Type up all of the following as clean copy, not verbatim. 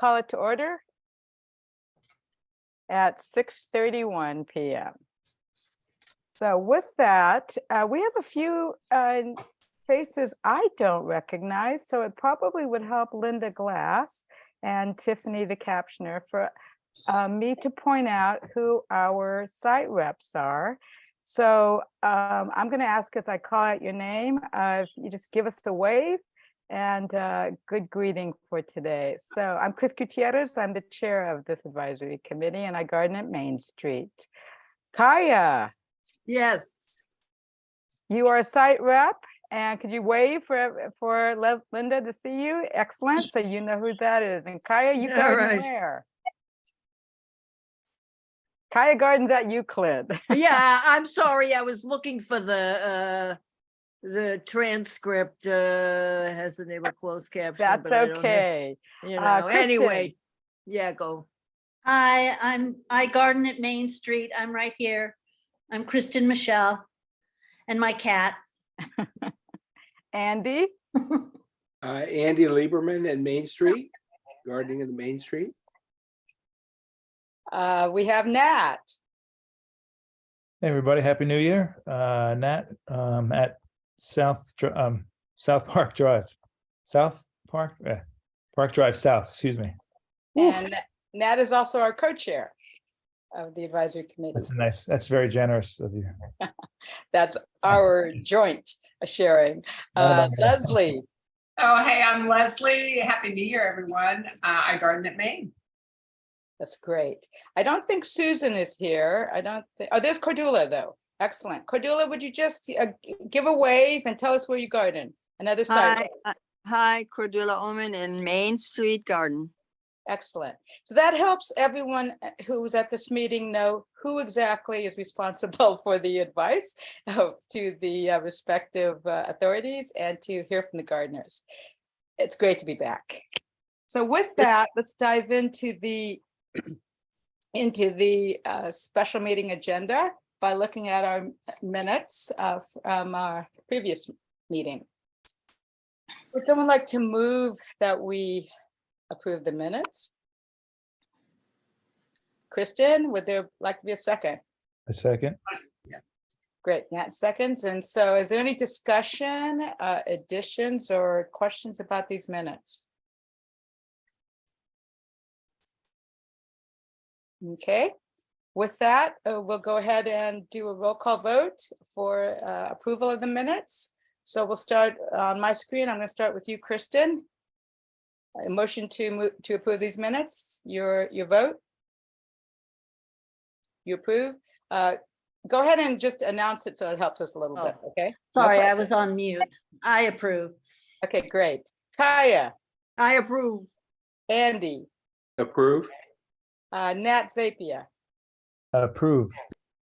call it to order at 6:31 p.m. So with that, we have a few faces I don't recognize, so it probably would help Linda Glass and Tiffany, the captioner, for me to point out who our site reps are. So I'm going to ask as I call out your name, if you just give us a wave and good greeting for today. So I'm Chris Gutierrez. I'm the chair of this advisory committee, and I garden at Main Street. Kaya, Yes. you are a site rep, and could you wave for Linda to see you? Excellent. So you know who that is. And Kaya, you Yeah, garden right. where? Kaya Gardens at Euclid. Yeah, I'm sorry. I was looking for the transcript. Has the neighbor closed caption? That's but I don't have- okay. Kristen. Anyway, yeah, go. Hi, I garden at Main Street. I'm right here. I'm Kristen Michelle and my cat. Andy. Andy Lieberman at Main Street, gardening in the Main Street. We have Nat. Hey everybody, Happy New Year. Nat at South Park Drive. Park Drive South, excuse me. And Nat is also our co-chair of the advisory committee. That's very generous of you. That's our joint sharing. Leslie. Oh, hey, I'm Leslie. Happy New Year, everyone. I garden at Maine. That's great. I don't think Susan is here. I don't think, oh, there's Cordula though. Excellent. Cordula, would you just give a wave and tell us where you garden? Another site. Hi, Cordula Oman in Main Street Garden. Excellent. So that helps everyone who's at this meeting know who exactly is responsible for the advice to the respective authorities and to hear from the gardeners. It's great to be back. So with that, let's dive into the special meeting agenda by looking at our minutes from our previous meeting. Would someone like to move that we approve the minutes? Kristen, would there like to be a second? A second. Yeah. Great, Nat seconds. And so is there any discussion, additions or questions about these minutes? Okay, with that, we'll go ahead and do a roll call vote for approval of the minutes. So we'll start on my screen. I'm going to start with you, Kristen. A motion to approve these minutes. Your vote. You approve. Go ahead and just announce it so it helps us a little bit. Okay. Sorry, No I problem. was on mute. I approve. Okay, great. Kaya, I approve. Andy, Approve. Nat Zapia, Approve.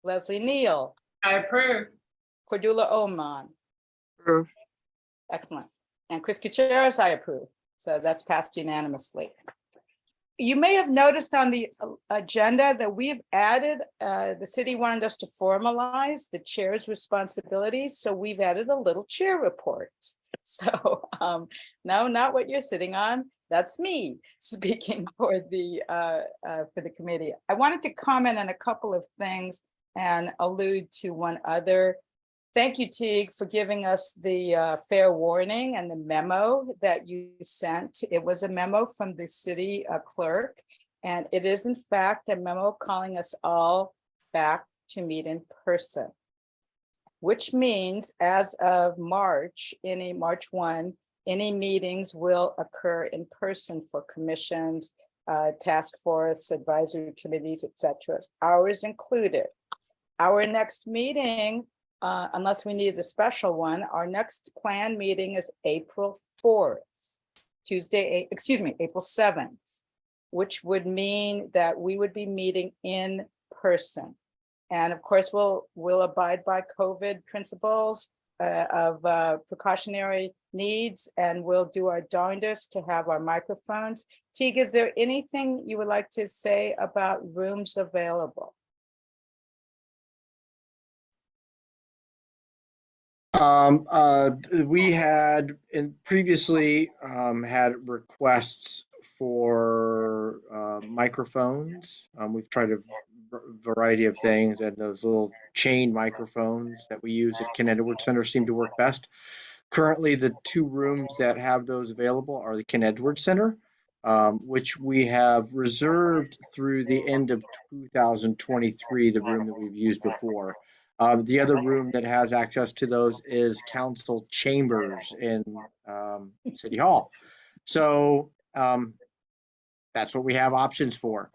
Leslie Neal, I approve. Cordula Oman. Approve. Excellent. And Chris Gutierrez, I approve. So that's passed unanimously. You may have noticed on the agenda that we've added, the city wanted us to formalize the chair's responsibilities. So we've added a little chair report. So no, not what you're sitting on. That's me speaking for the committee. I wanted to comment on a couple of things and allude to one other. Thank you, Teague, for giving us the fair warning and the memo that you sent. It was a memo from the city clerk, and it is in fact a memo calling us all back to meet in person, which means as of March 1, any meetings will occur in person for commissions, task force, advisory committees, etc. Ours included. Our next meeting, unless we need a special one, our next planned meeting is April 4th, April 7th, which would mean that we would be meeting in person. And of course, we'll abide by COVID principles of precautionary needs, and we'll do our darndest to have our microphones. Teague, is there anything you would like to say about rooms available? We had previously had requests for microphones. We've tried a variety of things, and those little chain microphones that we use at Ken Edwards Center seem to work best. Currently, the 2 rooms that have those available are the Ken Edwards Center, which we have reserved through the end of 2023, the room that we've used before. The other room that has access to those is council chambers in City Hall. So that's what we have options for.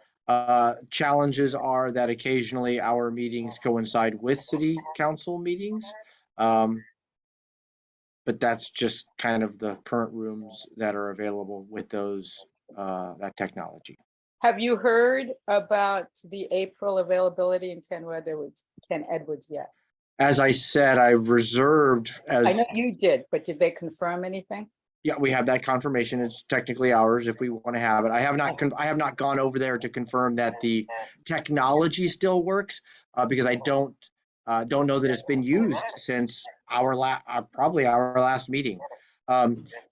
Challenges are that occasionally our meetings coincide with city council meetings. But that's just kind of the current rooms that are available with those that technology. Have you heard about the April availability in Ken Edwards yet? As I said, I've reserved I as, know you did, but did they confirm anything? yeah, we have that confirmation. It's technically ours if we want to have it. I have not gone over there to confirm that the technology still works because I don't know that it's been used since probably our last meeting.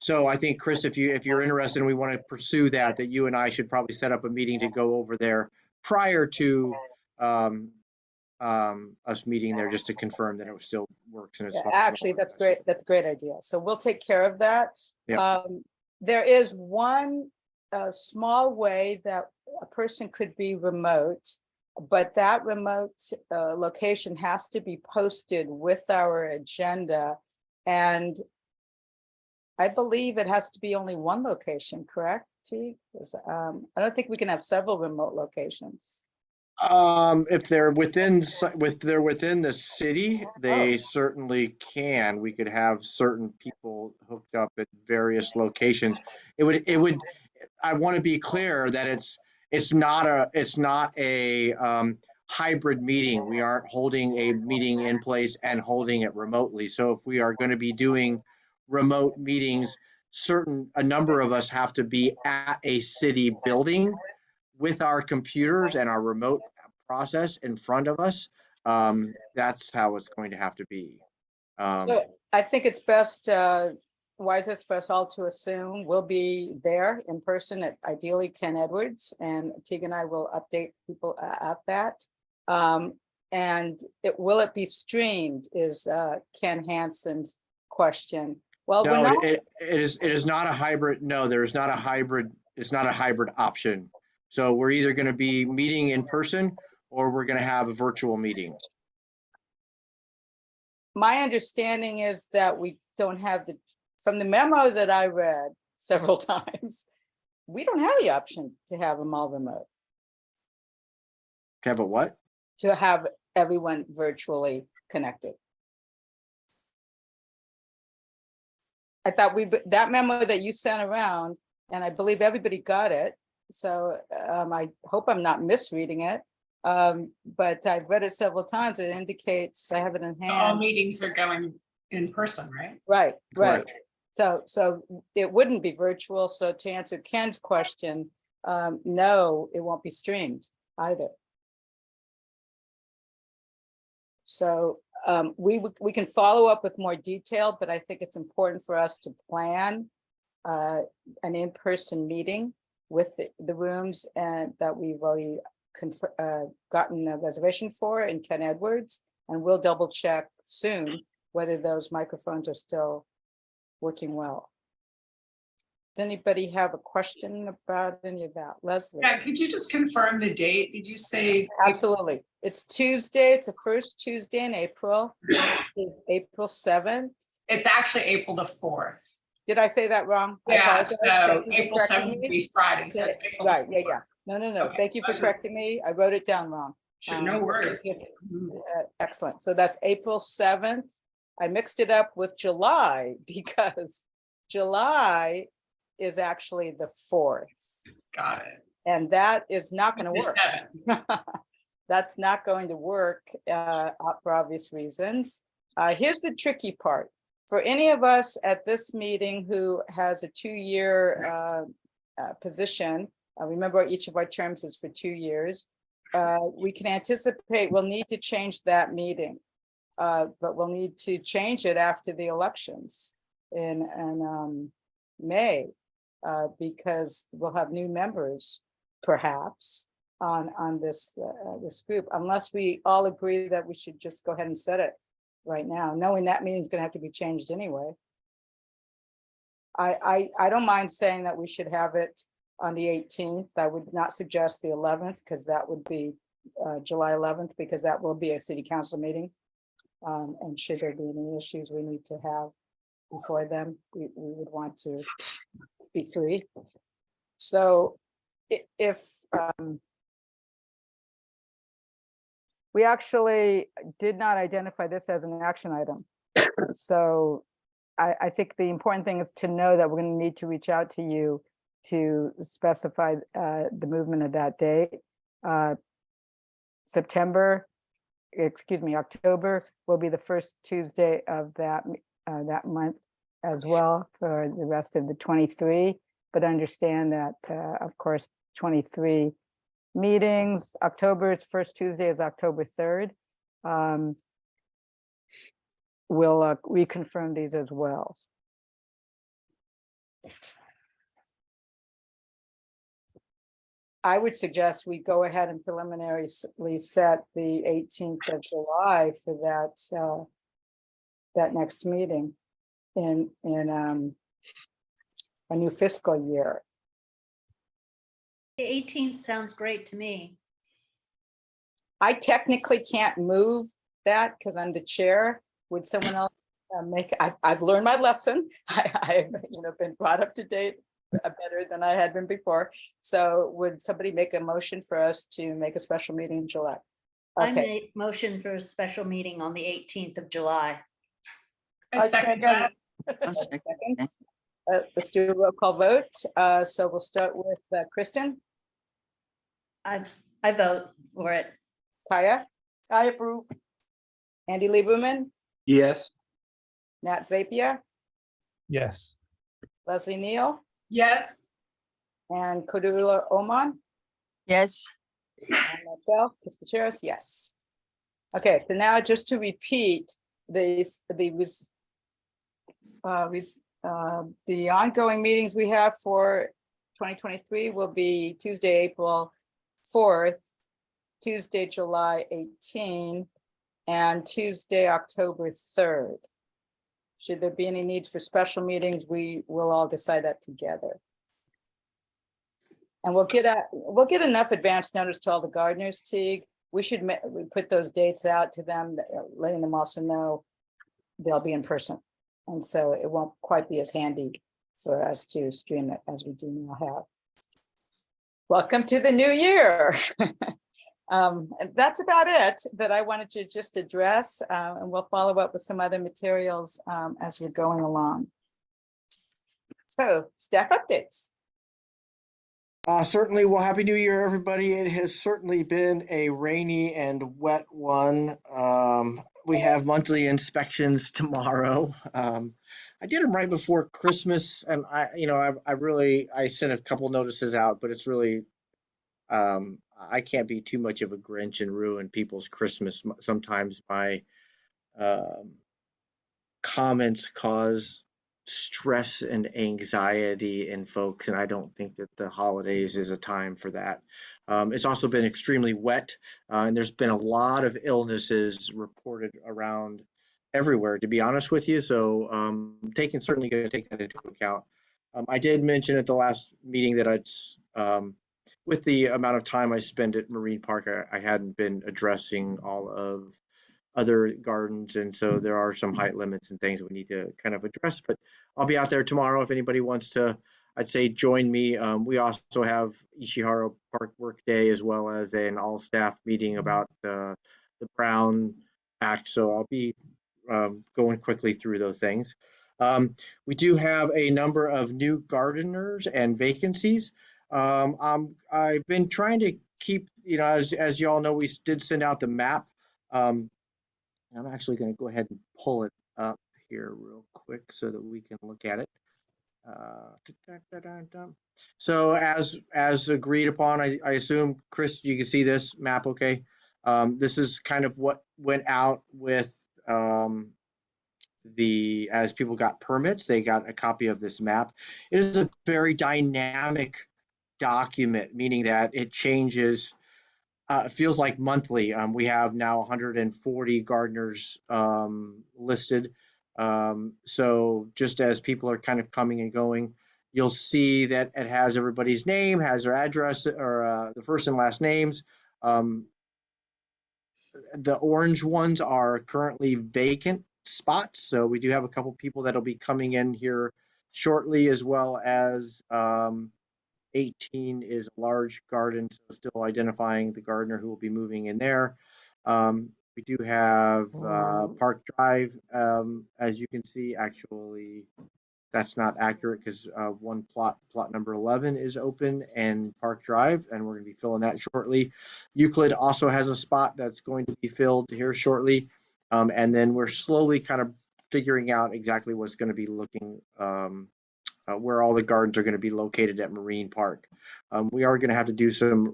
So I think, Chris, if you're interested and we want to pursue that you and I should probably set up a meeting to go over there prior to us meeting there, just to confirm that it still works and it's Yeah, functional. actually, that's great. That's a great idea. So we'll take care of that. Yep. There is one small way that a person could be remote, but that remote location has to be posted with our agenda. And I believe it has to be only one location, correct, T? 'Cause, I don't think we can have several remote locations. If they're within the city, they certainly can. We could have certain people hooked up at various locations. It would. I want to be clear that it's not a hybrid meeting. We aren't holding a meeting in place and holding it remotely. So if we are going to be doing remote meetings, a number of us have to be at a city building with our computers and our remote process in front of us. That's how it's going to have to be. So I think it's wisest for us all to assume we'll be there in person at ideally Ken Edwards, and Teague and I will update people at that. And will it be streamed is Ken Hansen's question. Well, we're No, not. it is not a hybrid. No, there is not a hybrid. It's not a hybrid option. So we're either going to be meeting in person or we're going to have a virtual meeting. My understanding is that we don't have from the memo that I read several times, we don't have the option to have them all remote, Have a what? to have everyone virtually connected. I thought that memo that you sent around, and I believe everybody got it. So I hope I'm not misreading it. But I've read it several times. It indicates, I have it in All hand. meetings are going in person, right? Right, right. Correct. So it wouldn't be virtual. So to answer Ken's question, no, it won't be streamed either. So we can follow up with more detail, but I think it's important for us to plan an in-person meeting with the rooms and that we've already gotten a reservation for in Ken Edwards, and we'll double check soon whether those microphones are still working well. Does anybody have a question about any of that? Leslie? Yeah, could you just confirm the date? Did you say? Absolutely. It's Tuesday. It's the first Tuesday in April. It's April 7th. It's actually April the 4th. Did I say that wrong? I Yeah, apologize. so Thank you for April correcting 7th would me. be Friday, so it's April the Right, yeah, 4th. yeah. No. Okay. Thank you for correcting me. I wrote it down wrong. Sure, no worries. Yes, excellent. So that's April 7th. I mixed it up with July because July is actually the 4th. Got it. And that is not going to The work. 7th. That's not going to work for obvious reasons. Here's the tricky part. For any of us at this meeting who has a 2-year position, remember each of our terms is for 2 years, we can anticipate we'll need to change that meeting, but we'll need to change it after the elections in May, because we'll have new members. perhaps on this this group, unless we all agree that we should just go ahead and set it right now, knowing that meeting's gonna have to be changed anyway. I don't mind saying that we should have it on the 18th. I would not suggest the 11th, because that would be July 11th, because that will be a city council meeting. And should there be any issues we need to have before then, we would want to be free. So if we actually did not identify this as an action item. So I think the important thing is to know that we're going to need to reach out to you to specify the movement of that date. October will be the first Tuesday of that month as well for the rest of the 23. But understand that, of course, 23 meetings, October's first Tuesday is October 3rd. We'll reconfirm these as well. I would suggest we go ahead and preliminarily set the 18th of July for that next meeting in a new fiscal year. The 18th sounds great to me. I technically can't move that because I'm the chair. Would someone else I've learned my lesson. I've been brought up to date better than I had been before. So would somebody make a motion for us to make a special meeting in July? I Okay, made motion for a special meeting on the 18th of July. I second that. I'll second. second. Let's do a roll call vote. So we'll start with Kristen, I vote for it. Kaya. I approve. Andy Lieberman, Yes. Nat Zapia, Yes. Leslie Neal, Yes, and Cordula Oman. Yes, And myself, Piscacheros, yes. Okay, so now just to repeat, the ongoing meetings we have for 2023 will be Tuesday, April 4th, Tuesday, July 18, and Tuesday, October 3rd. Should there be any needs for special meetings, we will all decide that together. And we'll get enough advance notice to all the gardeners, Teague. We put those dates out to them, letting them also know they'll be in person. And so it won't quite be as handy for us to stream it as we do now have. Welcome to the new year. And that's about it that I wanted to just address, and we'll follow up with some other materials as we're going along. So staff updates. Certainly. Well, Happy New Year, everybody. It has certainly been a rainy and wet one. We have monthly inspections tomorrow. I did them right before Christmas, and I sent a couple notices out, but it's really, I can't be too much of a Grinch and ruin people's Christmas. Sometimes my comments cause stress and anxiety in folks, and I don't think that the holidays is a time for that. It's also been extremely wet, and there's been a lot of illnesses reported around everywhere, to be honest with you. So certainly going to take that into account. I did mention at the last meeting that with the amount of time I spend at Marine Park, I hadn't been addressing all of other gardens, and so there are some height limits and things we need to kind of address. But I'll be out there tomorrow if anybody wants to, I'd say, join me. We also have Ishihara Park Work Day, as well as an all-staff meeting about the Brown Act. So I'll be going quickly through those things. We do have a number of new gardeners and vacancies. I've been trying to keep, as you all know, we did send out the map. I'm actually going to go ahead and pull it up here real quick so that we can look at it. So as agreed upon, I assume, Chris, you can see this map okay? This is kind of what went out with as people got permits, they got a copy of this map. It is a very dynamic document, meaning that it changes. It feels like monthly. We have now 140 gardeners listed. So just as people are kind of coming and going, you'll see that it has everybody's name, has their address or the first and last names. The orange ones are currently vacant spots. So we do have a couple people that'll be coming in here shortly, as well as 18 is a large garden, so still identifying the gardener who will be moving in there. We do have Park Drive, as you can see. Actually, that's not accurate because one plot number 11 is open, and Park Drive, and we're going to be filling that shortly. Euclid also has a spot that's going to be filled here shortly, and then we're slowly kind of figuring out exactly what's going to be looking where all the gardens are going to be located at Marine Park. We are going to have to do some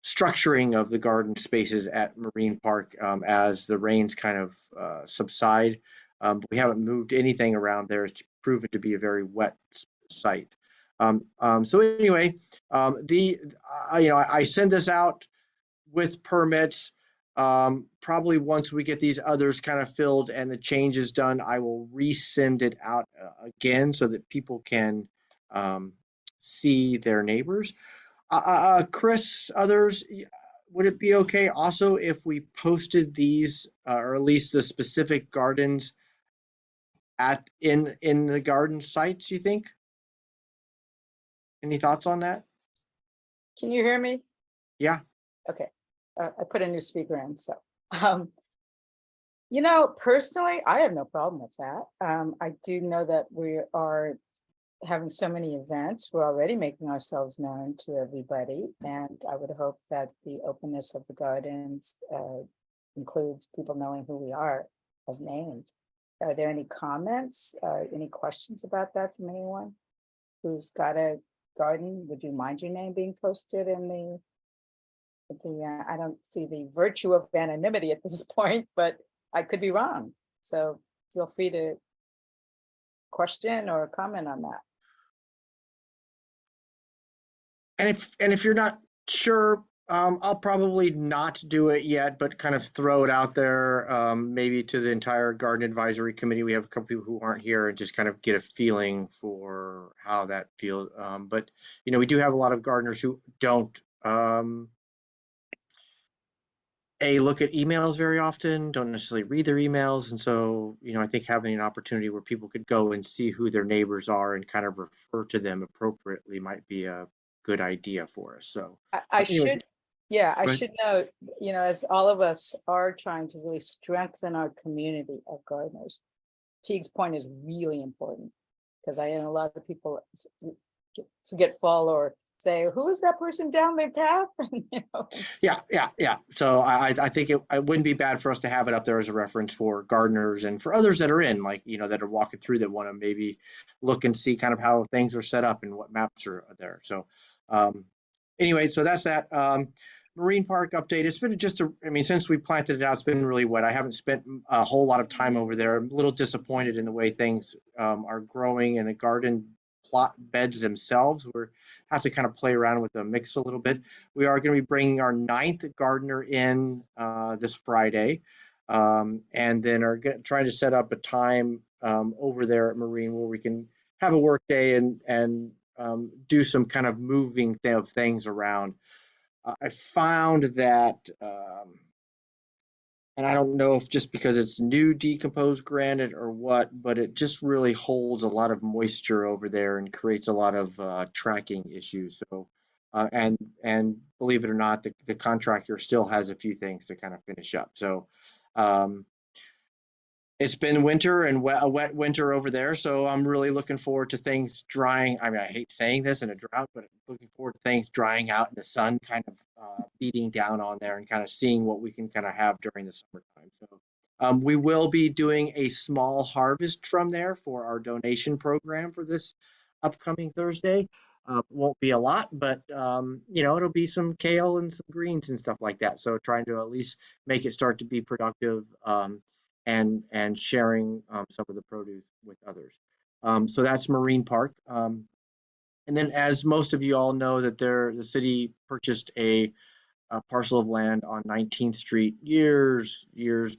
restructuring of the garden spaces at Marine Park as the rains kind of subside. But we haven't moved anything around there. It's proven to be a very wet site. So anyway, I send this out with permits. Probably once we get these others kind of filled and the changes done, I will resend it out again so that people can see their neighbors. Chris, others, would it be okay also if we posted these or at least the specific gardens in the garden sites, you think? Any thoughts on that? Can you hear me? Yeah. Okay, I put a new speaker in, so. Personally, I have no problem with that. I do know that we are having so many events. We're already making ourselves known to everybody, and I would hope that the openness of the gardens includes people knowing who we are as named. Are there any comments, any questions about that from anyone who's got a garden? Would you mind your name being posted in the I don't see the virtue of anonymity at this point, but I could be wrong. So feel free to question or comment on that. And if you're not sure, I'll probably not do it yet, but kind of throw it out there, maybe to the entire garden advisory committee. We have a couple people who aren't here and just kind of get a feeling for how that feels. But we do have a lot of gardeners who don't look at emails very often, don't necessarily read their emails. And so, I think having an opportunity where people could go and see who their neighbors are and kind of refer to them appropriately might be a good idea for us. So I anyway, should note, as all of us are trying to really strengthen our community of gardeners, Teague's point is really important, because I know a lot of people get forgetful or say, who is that person down their path? Yeah. So I think it wouldn't be bad for us to have it up there as a reference for gardeners and for others that are in, like, that are walking through, that want to maybe look and see kind of how things are set up and what maps are there. So anyway, so that's that. Marine Park update. It's been since we planted it out, it's been really wet. I haven't spent a whole lot of time over there. I'm a little disappointed in the way things are growing in the garden plot beds themselves. We're have to kind of play around with the mix a little bit. We are going to be bringing our 9th gardener in this Friday, and then are trying to set up a time over there at Marine where we can have a work day and do some kind of moving of things around. I found that, and I don't know if just because it's new decomposed granite or what, but it just really holds a lot of moisture over there and creates a lot of tracking issues. So, and believe it or not, the contractor still has a few things to kind of finish up. So, it's been winter and a wet winter over there, so I'm really looking forward to things drying. I mean, I hate saying this in a drought, but looking forward to things drying out and the sun kind of beating down on there and kind of seeing what we can kind of have during the summertime. So we will be doing a small harvest from there for our donation program for this upcoming Thursday. Won't be a lot, but it'll be some kale and some greens and stuff like that. So trying to at least make it start to be productive. And sharing some of the produce with others. So that's Marine Park. And then, as most of you all know, that the city purchased a parcel of land on 19th Street years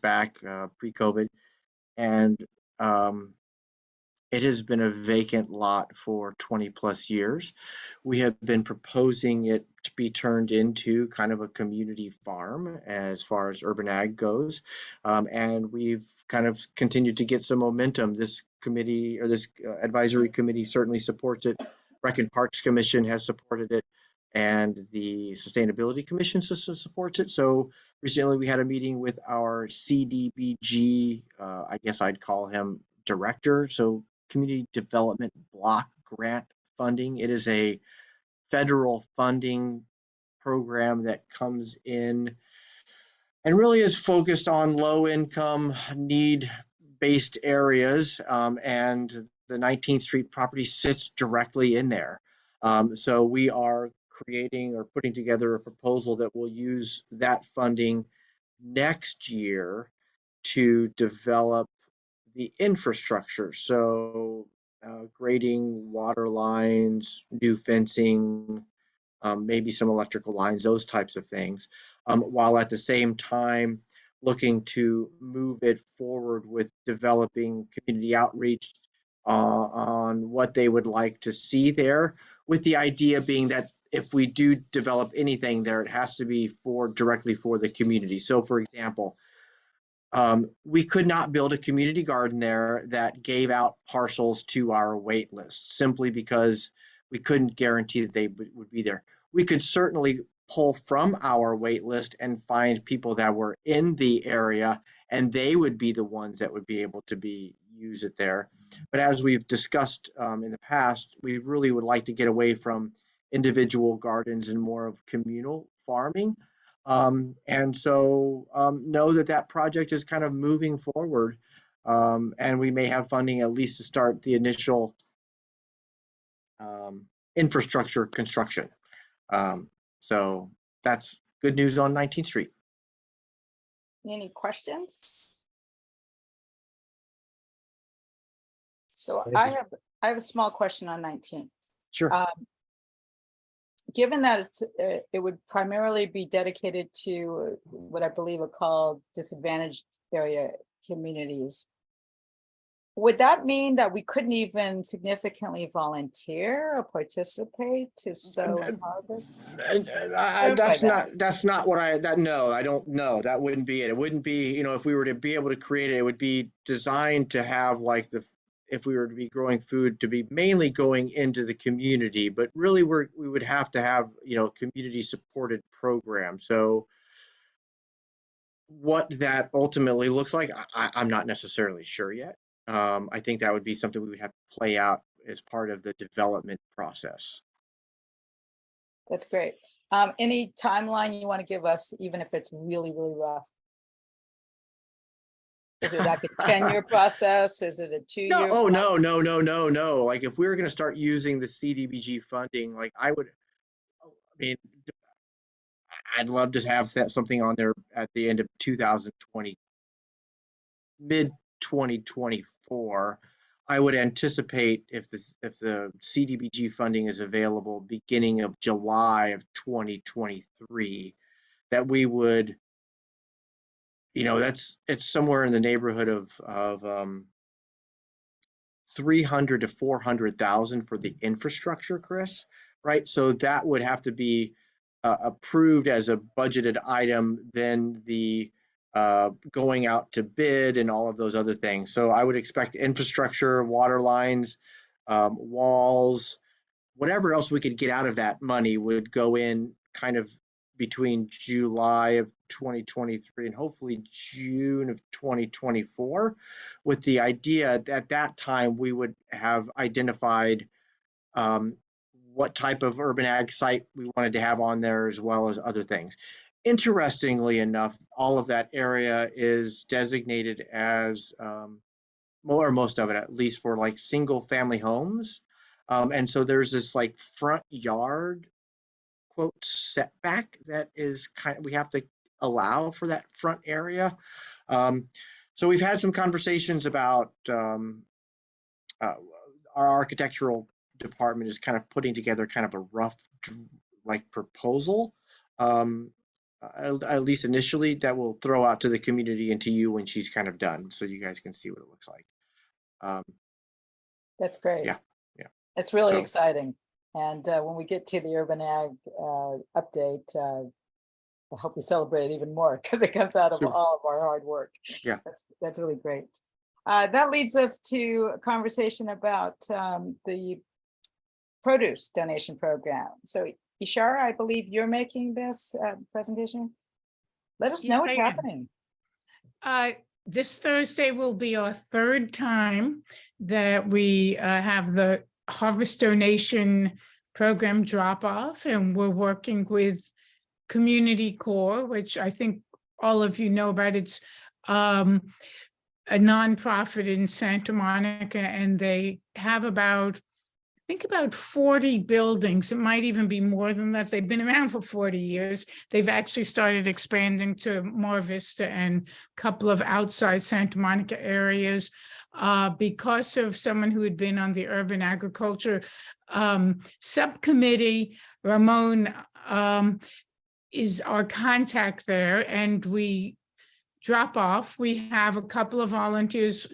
back, pre-COVID, and it has been a vacant lot for 20 plus years. We have been proposing it to be turned into kind of a community farm as far as urban ag goes. And we've kind of continued to get some momentum. This committee, or this advisory committee, certainly supports it. Rec and Parks Commission has supported it, and the Sustainability Commission supports it. So recently we had a meeting with our CDBG, I guess I'd call him director. So Community Development Block Grant Funding. It is a federal funding program that comes in and really is focused on low income, need based areas. And the 19th Street property sits directly in there. So we are creating or putting together a proposal that will use that funding next year to develop the infrastructure. So grading, water lines, new fencing, maybe some electrical lines, those types of things, while at the same time looking to move it forward with developing community outreach on what they would like to see there, with the idea being that if we do develop anything there, it has to be directly for the community. So for example, we could not build a community garden there that gave out parcels to our wait list, simply because we couldn't guarantee that they would be there. We could certainly pull from our wait list and find people that were in the area, and they would be the ones that would be able to use it there. But as we've discussed in the past, we really would like to get away from individual gardens and more of communal farming. And so know that project is kind of moving forward, and we may have funding at least to start the initial infrastructure construction. So that's good news on 19th Street. Any questions? So Thank I you. have a small question on 19th. Sure. Given that it would primarily be dedicated to what I believe are called disadvantaged area communities, would that mean that we couldn't even significantly volunteer or participate to sow and harvest? That's not what no, I don't know. That wouldn't be it. It wouldn't be, if we were to be able to create it, it would be designed to have like if we were to be growing food, to be mainly going into the community, but really we would have to have, community supported program. So what that ultimately looks like, I'm not necessarily sure yet. I think that would be something we would have to play out as part of the development process. That's great. Any timeline you want to give us, even if it's really, really rough? Is it like a 10-year process? Is it a 2-year? No, process? no. Like if we were going to start using the CDBG funding, like I'd love to have something on there at the end of 2020, mid 2024. I would anticipate if the CDBG funding is available beginning of July of 2023, that we would, it's somewhere in the neighborhood of 300 to 400,000 for the infrastructure, Chris, right? So that would have to be approved as a budgeted item, then the going out to bid and all of those other things. So I would expect infrastructure, water lines, walls, whatever else we could get out of that money would go in kind of between July of 2023 and hopefully June of 2024, with the idea that at that time we would have identified what type of urban ag site we wanted to have on there, as well as other things. Interestingly enough, all of that area is designated as, or most of it at least, for like single family homes. And so there's this like front yard, quote, setback that is we have to allow for that front area. So we've had some conversations about our architectural department is kind of putting together kind of a rough like proposal, at least initially, that we'll throw out to the community and to you when she's kind of done, so you guys can see what it looks like. That's great. Yeah, yeah. It's really So- exciting. And when we get to the urban ag update, I hope we celebrate it even more because it comes out of Super. all of our hard work. Yeah. That's really great. That leads us to a conversation about the produce donation program. So Ishara, I believe you're making this presentation. Let us know Yes, what's I am. happening. This Thursday will be our third time that we have the harvest donation program drop off, and we're working with Community Core, which I think all of you know about. It's a nonprofit in Santa Monica, and they have about, I think about 40 buildings. It might even be more than that. They've been around for 40 years. They've actually started expanding to Mar Vista and a couple of outside Santa Monica areas because of someone who had been on the urban agriculture subcommittee. Ramon is our contact there, and we drop off. We have a couple of volunteers,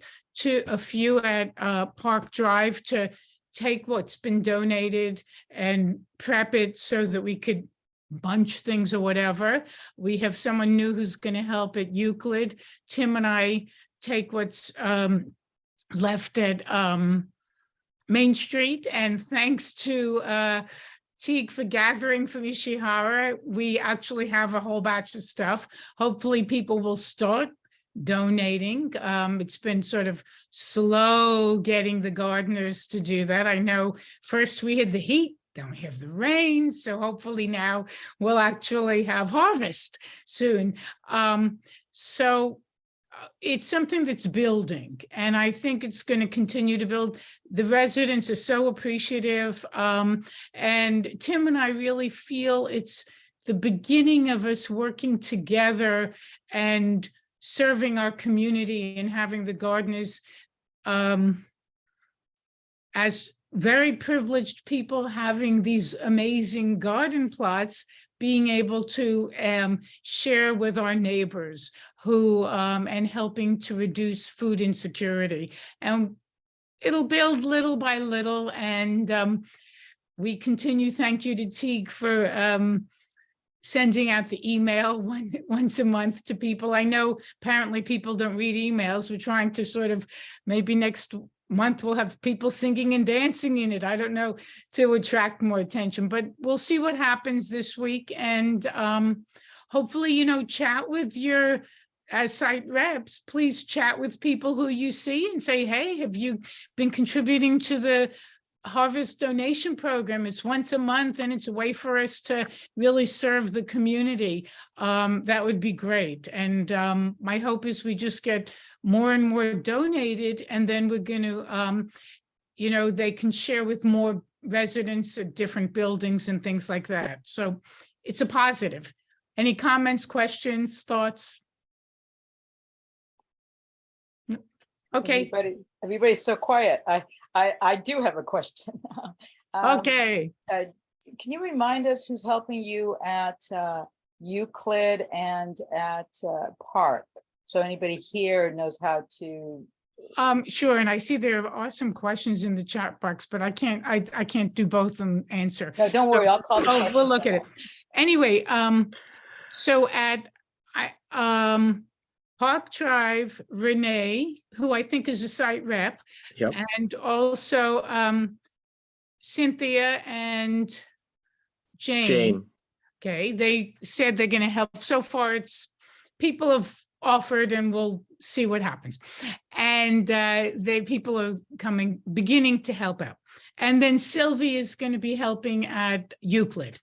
a few at Park Drive to take what's been donated and prep it so that we could bunch things or whatever. We have someone new who's going to help at Euclid. Tim and I take what's left at Main Street, and thanks to Teague for gathering from Ishihara, we actually have a whole batch of stuff. Hopefully people will start donating. It's been sort of slow getting the gardeners to do that. I know first we had the heat, then we have the rain, so hopefully now we'll actually have harvest soon. It's something that's building, and I think it's going to continue to build. The residents are so appreciative, and Tim and I really feel it's the beginning of us working together and serving our community and having the gardeners as very privileged people having these amazing garden plots, being able to share with our neighbors who and helping to reduce food insecurity. And it'll build little by little. And we continue. Thank you to Teague for sending out the email once a month to people. I know apparently people don't read emails. We're trying to sort of, maybe next month we'll have people singing and dancing in it. I don't know, to attract more attention, but we'll see what happens this week. And hopefully, chat with your as site reps, please chat with people who you see and say, hey, have you been contributing to the harvest donation program? It's once a month and it's a way for us to really serve the community. That would be great. And my hope is we just get more and more donated, and then we're going to, they can share with more residents at different buildings and things like that. So it's a positive. Any comments, questions, thoughts? Okay. Everybody's so quiet. I do have a question. Okay. Can you remind us who's helping you at Euclid and at Park? So anybody here knows how to. Sure. And I see there are some questions in the chat box, but I can't do both and answer. No, don't worry. I'll call. Oh, we'll look at it. Anyway, so at Park Drive, Renee, who I think is a site rep, Yep. and also Cynthia and Jane. Okay, they said they're going to help. So far, it's people have offered, and we'll see what happens. And people are beginning to help out. And then Sylvie is going to be helping at Euclid.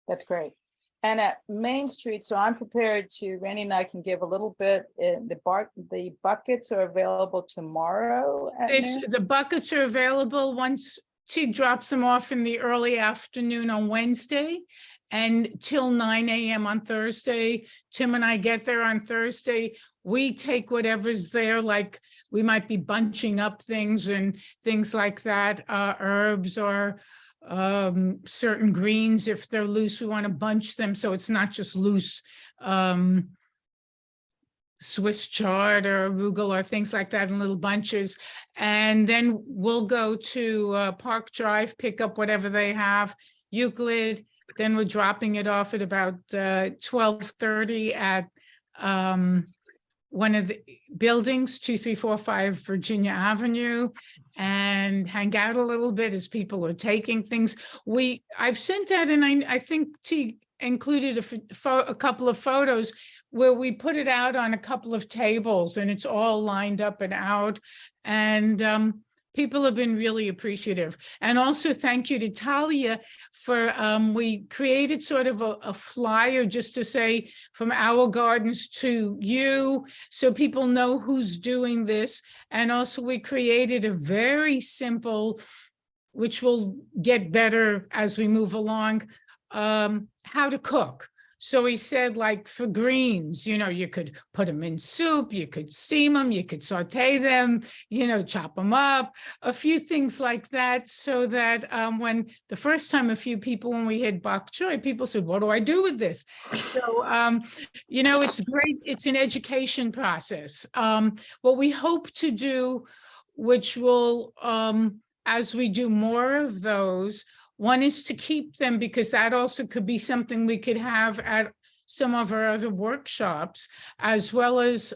That's great. And at Main Street, so I'm prepared to, Randy and I can give a little bit, the buckets are available tomorrow. At noon? The buckets are available once Tig drops them off in the early afternoon on Wednesday and till 9 a.m. on Thursday. Tim and I get there on Thursday. We take whatever's there, like we might be bunching up things and things like that, herbs or certain greens. If they're loose, we want to bunch them so it's not just loose. Swiss chard or arugula or things like that in little bunches. And then we'll go to Park Drive, pick up whatever they have, Euclid. Then we're dropping it off at about 12:30 at one of the buildings, 2345 Virginia Avenue, and hang out a little bit as people are taking things. I've sent out, and I think T included a couple of photos where we put it out on a couple of tables, and it's all lined up and out. And people have been really appreciative. And also thank you to Talia for, we created sort of a flyer just to say from our gardens to you, so people know who's doing this. And also we created a very simple, which will get better as we move along, how to cook. So he said, like for greens, you could put them in soup, you could steam them, you could saute them, chop them up, a few things like that. So that when the first time when we had bok choy, people said, what do I do with this? So, it's great. It's an education process. What we hope to do, which will, as we do more of those, one is to keep them, because that also could be something we could have at some of our other workshops, as well as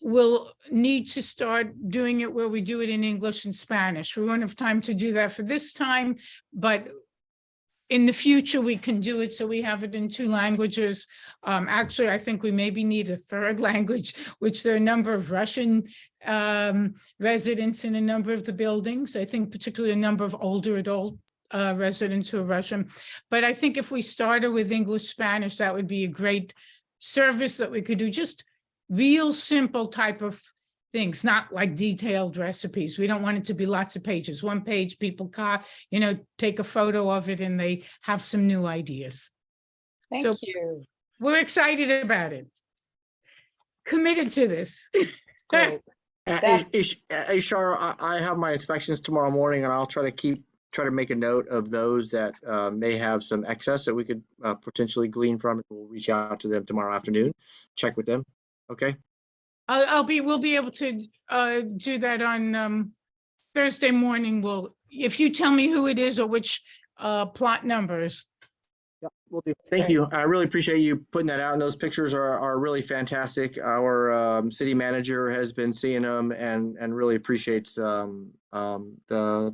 we'll need to start doing it where we do it in English and Spanish. We won't have time to do that for this time, but in the future we can do it so we have it in 2 languages. Actually, I think we maybe need a 3rd language, which there are a number of Russian residents in a number of the buildings. I think particularly a number of older adult residents who are Russian. But I think if we started with English, Spanish, that would be a great service that we could do, just real simple type of things, not like detailed recipes. We don't want it to be lots of pages. 1 page, people take a photo of it and they have some new ideas. Thank So you. we're excited about it. Committed to this. Great. Ishar, I have my inspections tomorrow morning, and I'll try to make a note of those that may have some excess that we could potentially glean from. We'll reach out to them tomorrow afternoon, check with them. Okay. We'll be able to do that on Thursday morning. If you tell me who it is or which plot numbers. Yeah, we'll do. Thank you. I really appreciate you putting that out, and those pictures are really fantastic. Our city manager has been seeing them and really appreciates the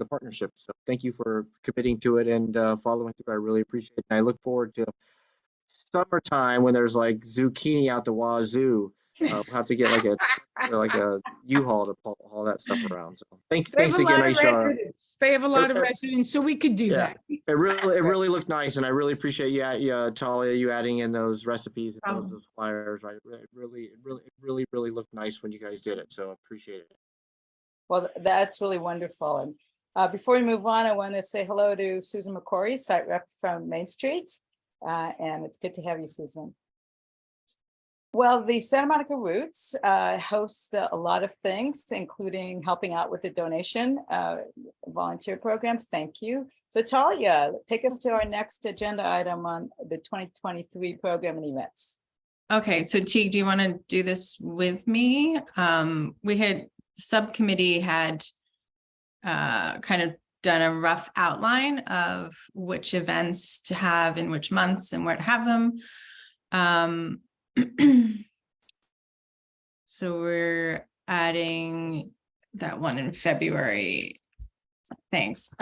partnership. So thank you for committing to it and following through. I really appreciate it. And I look forward to summertime when there's like zucchini out the wazoo. We'll have to get like a U-Haul to haul that stuff around. So thanks again, Ishar. They have a lot of residents, so we could do that. It really looked nice, and I really appreciate Talia, you adding in those recipes and those flyers. Right, it really looked nice when you guys did it. So appreciate it. Well, that's really wonderful. And before we move on, I want to say hello to Susan McCory, site rep from Main Street. And it's good to have you, Susan. Well, the Santa Monica Roots hosts a lot of things, including helping out with the donation volunteer program. Thank you. So Talia, take us to our next agenda item on the 2023 program and events. Okay, so Teague, do you want to do this with me? Subcommittee had kind of done a rough outline of which events to have in which months and where to have them. So we're adding that one in February. Thanks.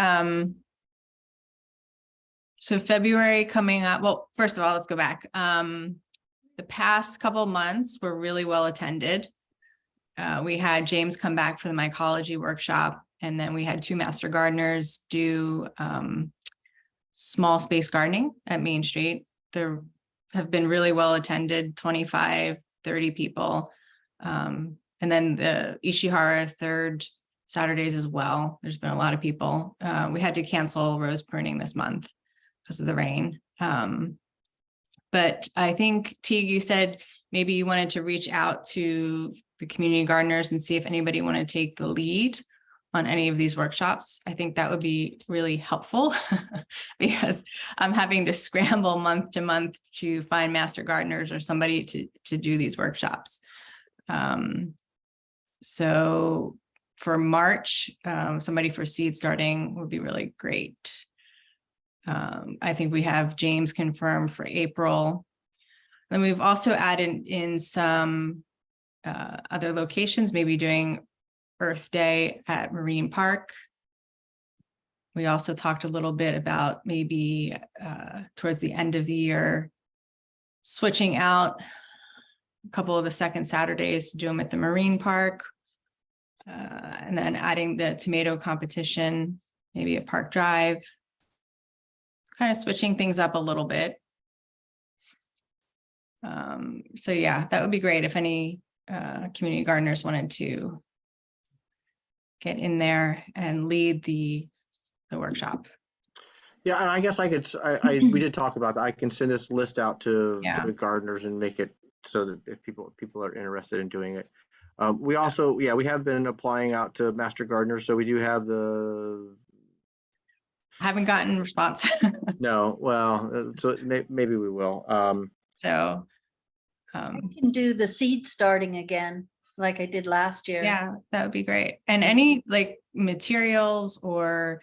So February coming up. Well, first of all, let's go back. The past couple of months were really well attended. We had James come back for the mycology workshop, and then we had 2 master gardeners do small space gardening at Main Street. There have been really well attended, 25, 30 people. And then the Ishihara 3rd Saturdays as well. There's been a lot of people. We had to cancel rose pruning this month because of the rain. But I think, Teague, you said maybe you wanted to reach out to the community gardeners and see if anybody wanted to take the lead on any of these workshops. I think that would be really helpful because I'm having to scramble month to month to find master gardeners or somebody to do these workshops. So for March, somebody for seed starting would be really great. I think we have James confirmed for April. Then we've also added in some other locations, maybe doing Earth Day at Marine Park. We also talked a little bit about maybe towards the end of the year, switching out a couple of the second Saturdays to do them at the Marine Park. And then adding the tomato competition, maybe at Park Drive. Kind of switching things up a little bit. So yeah, that would be great if any community gardeners wanted to get in there and lead the workshop. Yeah, and I guess I could, we did talk about that. I can send this list out to Yeah. the gardeners and make it so that if people are interested in doing it. We also, we have been applying out to master gardeners. So we do have Haven't gotten response. no, well, so maybe we will. So, I can do the seed starting again, like I did last year. yeah, that would be great. And any like materials or,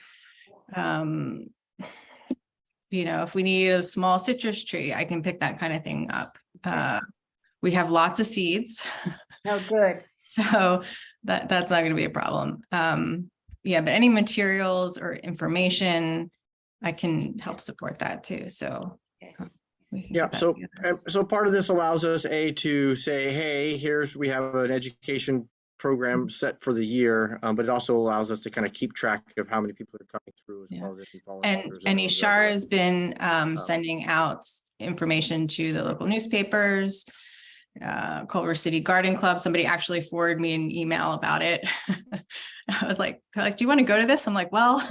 if we need a small citrus tree, I can pick that kind of thing up. We have lots of seeds. Oh, good. So that's not going to be a problem. Yeah, but any materials or information, I can help support that too. So we can Yeah, get that so together. so part of this allows us to say, hey, we have an education program set for the year, but it also allows us to kind of keep track of how many people are coming through as Yeah. well as any And volunteers. Ishar has been sending out information to the local newspapers, Culver City Garden Club. Somebody actually forwarded me an email about it. I was like, they're like, do you want to go to this? I'm like, well,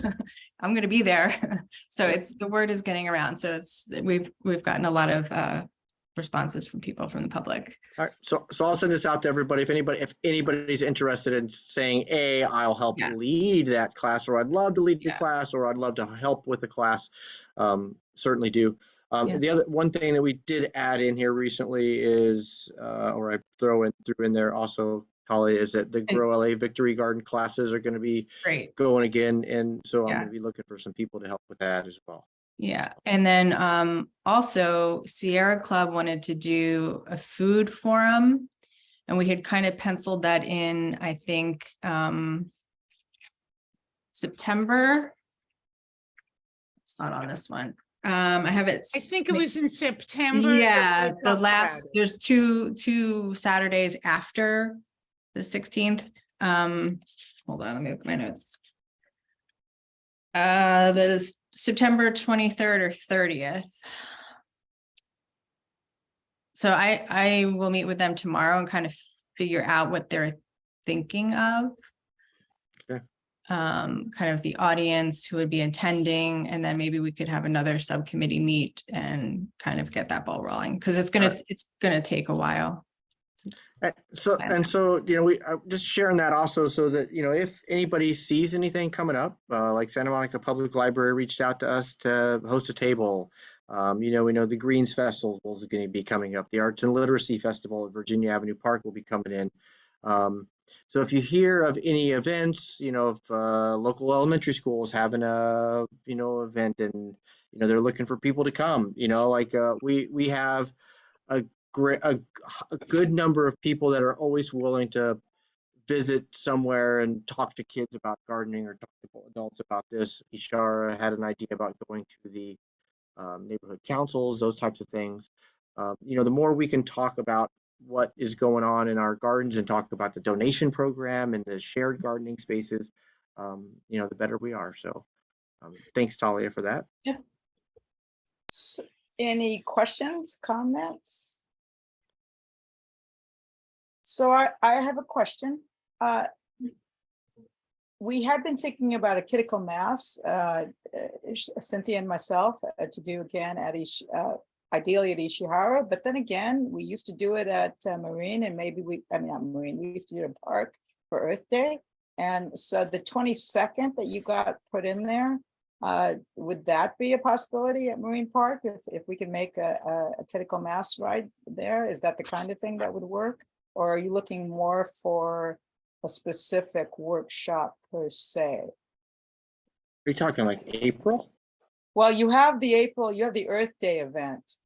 I'm going to be there. So the word is getting around. So we've gotten a lot of responses from people from the public. All right, so I'll send this out to everybody. If anybody's interested in saying, I'll help Yeah. lead that class, or I'd love to lead the Yeah. class, or I'd love to help with the class, certainly do. Yeah. The other one thing that we did add in here recently is, or I threw in there also, Holly, is that the Grow LA Victory Garden classes are going to be Great. going again, and so I'm Yeah. going to be looking for some people to help with that as well. Yeah. And then also Sierra Club wanted to do a food forum, and we had kind of penciled that in, I think, September. It's not on this one. I have it. I think it was in September. Yeah, We'll the talk last, about it. there's two Saturdays after the 16th. Hold on, let me look at my notes. The September 23rd or 30th. So I will meet with them tomorrow and kind of figure out what they're thinking of. Okay. Kind of the audience who would be attending, and then maybe we could have another subcommittee meet and kind of get that ball rolling, because it's gonna take a while. So we just sharing that also, so that if anybody sees anything coming up, like Santa Monica Public Library reached out to us to host a table. We know the Greens Festival is going to be coming up. The Arts and Literacy Festival at Virginia Avenue Park will be coming in. So if you hear of any events, if local elementary school is having a event, and they're looking for people to come, we have a good number of people that are always willing to visit somewhere and talk to kids about gardening, or talk to adults about this. Ishara had an idea about going to the neighborhood councils, those types of things. The more we can talk about what is going on in our gardens and talk about the donation program and the shared gardening spaces, the better we are. So thanks, Talia, for that. Yeah. Any questions, comments? So I have a question. we had been thinking about a critical mass, Cynthia and myself, to do again at ideally at Ishihara, but then again, we used to do it at Marine, and maybe not Marine, we used to do it at Park for Earth Day. And so the 22nd that you got put in there, would that be a possibility at Marine Park if we can make a critical mass ride there? Is that the kind of thing that would work? Or are you looking more for a specific workshop per se? Are you talking like April? Well, you have the Earth Day event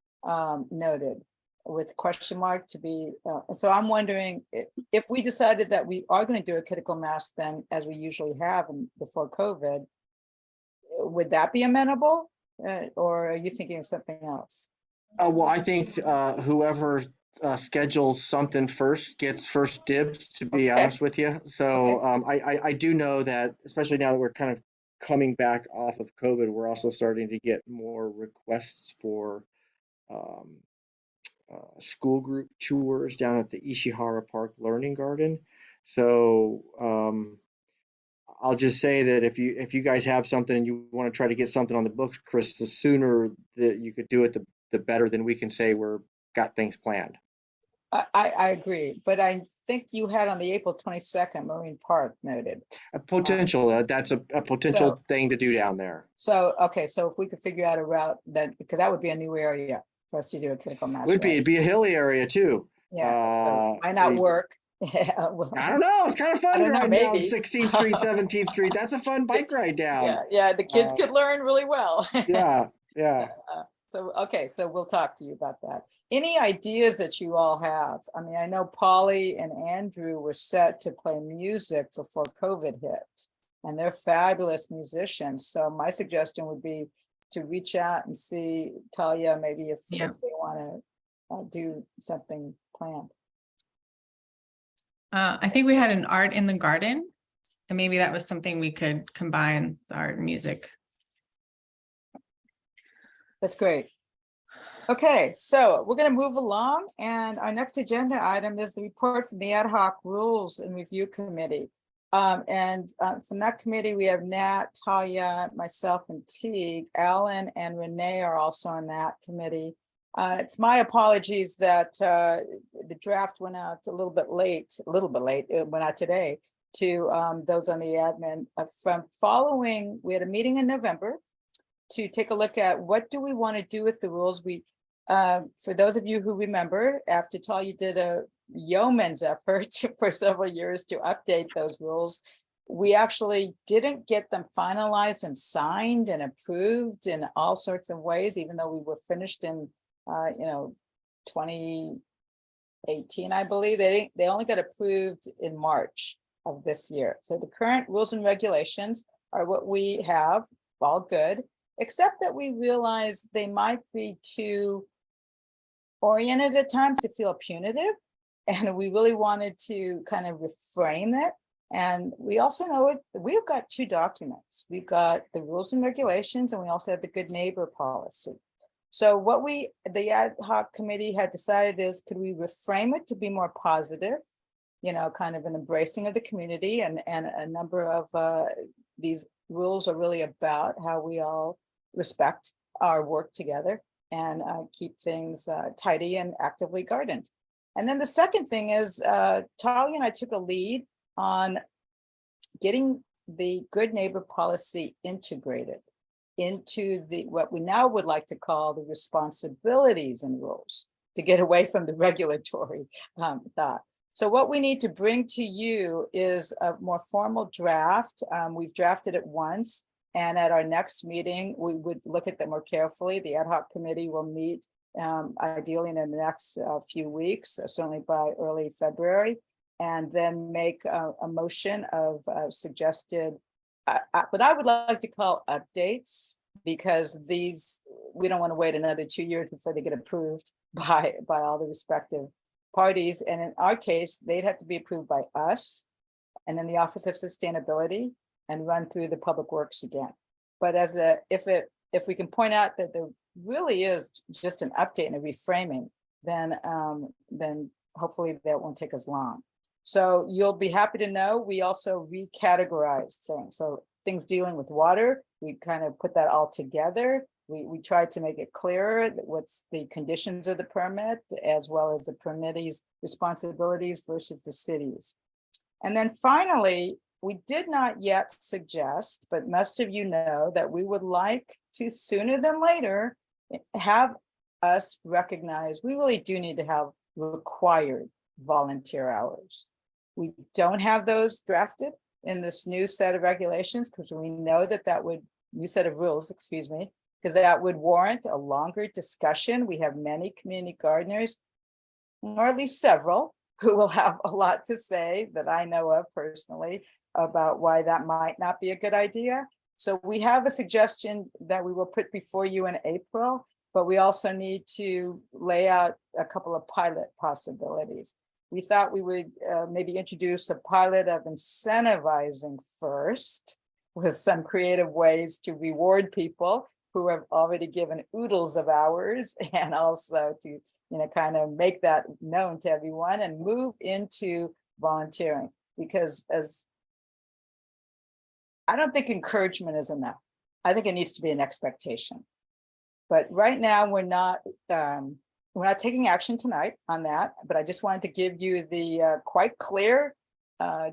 noted with question mark to be, so I'm wondering if we decided that we are going to do a critical mass then, as we usually have before COVID, would that be amenable? Or are you thinking of something else? Well, I think whoever schedules something first gets first dibs, to be Okay. honest with you. So I do know that, especially now that we're kind of coming back off of COVID, we're also starting to get more requests for school group tours down at the Ishihara Park Learning Garden. So I'll just say that if you guys have something and you want to try to get something on the books, Chris, the sooner that you could do it, the better. Then we can say we're got things planned. I agree, but I think you had on the April 22nd Marine Park noted. A potential, that's a potential So- thing to do down there. So, okay, so if we could figure out a route then, because that would be a new area for us to do a critical mass. Would be, ride. it'd be a hilly area too. Yeah, so might not work. Yeah, well, I don't know. It's kind of I fun don't know, riding down maybe. 16th Street, 17th Street. That's a fun bike ride down. Yeah, the kids could learn really well. Yeah. So, okay, so we'll talk to you about that. Any ideas that you all have? I mean, I know Polly and Andrew were set to play music before COVID hit, and they're fabulous musicians. So my suggestion would be to reach out and see Talia, maybe if they want to do something planned. I think we had an art in the garden, and maybe that was something we could combine the art and music. That's great. Okay, so we're going to move along, and our next agenda item is the report from the Ad Hoc Rules and Review Committee. From that committee, we have Nat, Talia, myself, and Teague. Alan and Renee are also on that committee. It's my apologies that the draft went out a little bit late. It went out today to those on the admin. We had a meeting in November to take a look at what do we want to do with the rules. For those of you who remember, after Talia did a yeoman's effort for several years to update those rules, we actually didn't get them finalized and signed and approved in all sorts of ways, even though we were finished in 2018, I believe. They only got approved in March of this year. So the current rules and regulations are what we have, all good, except that we realize they might be too oriented at times to feel punitive. And we really wanted to kind of reframe it. And we also know we've got two documents. We've got the rules and regulations, and we also have the good neighbor policy. So what the ad hoc committee had decided is, could we reframe it to be more positive, kind of an embracing of the community, and a number of these rules are really about how we all respect our work together and keep things tidy and actively gardened. And then the second thing is, Talia and I took a lead on getting the good neighbor policy integrated into what we now would like to call the responsibilities and rules, to get away from the regulatory thought. So what we need to bring to you is a more formal draft. We've drafted it once, and at our next meeting, we would look at them more carefully. The ad hoc committee will meet ideally in the next few weeks, certainly by early February, and then make a motion of suggested, what I would like to call updates, because we don't want to wait another 2 years before they get approved by all the respective parties. And in our case, they'd have to be approved by us and then the Office of Sustainability and run through the Public Works again. But if we can point out that there really is just an update and a reframing, then hopefully that won't take as long. So you'll be happy to know, we also recategorized things. So things dealing with water, we kind of put that all together. We tried to make it clearer what's the conditions of the permit, as well as the permittee's responsibilities versus the city's. And then finally, we did not yet suggest, but most of you know that we would like to sooner than later have us recognize we really do need to have required volunteer hours. We don't have those drafted in this new set of regulations because we know that that would, new set of rules, excuse me, because that would warrant a longer discussion. We have many community gardeners, or at least several, who will have a lot to say that I know of personally about why that might not be a good idea. So we have a suggestion that we will put before you in April, but we also need to lay out a couple of pilot possibilities. We thought we would maybe introduce a pilot of incentivizing first with some creative ways to reward people who have already given oodles of hours, and also to, kind of make that known to everyone and move into volunteering. Because as I don't think encouragement is enough. I think it needs to be an expectation. But right now we're not taking action tonight on that, but I just wanted to give you the quite clear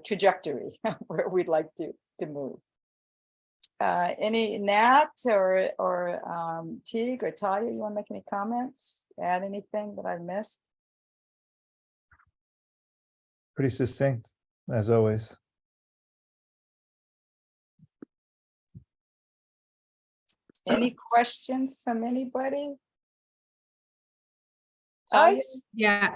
trajectory where we'd like to move. Any Nat or Teague or Talia, you want to make any comments? Add anything that I missed? Pretty succinct, as always. Any questions from anybody? I Talia? Yeah,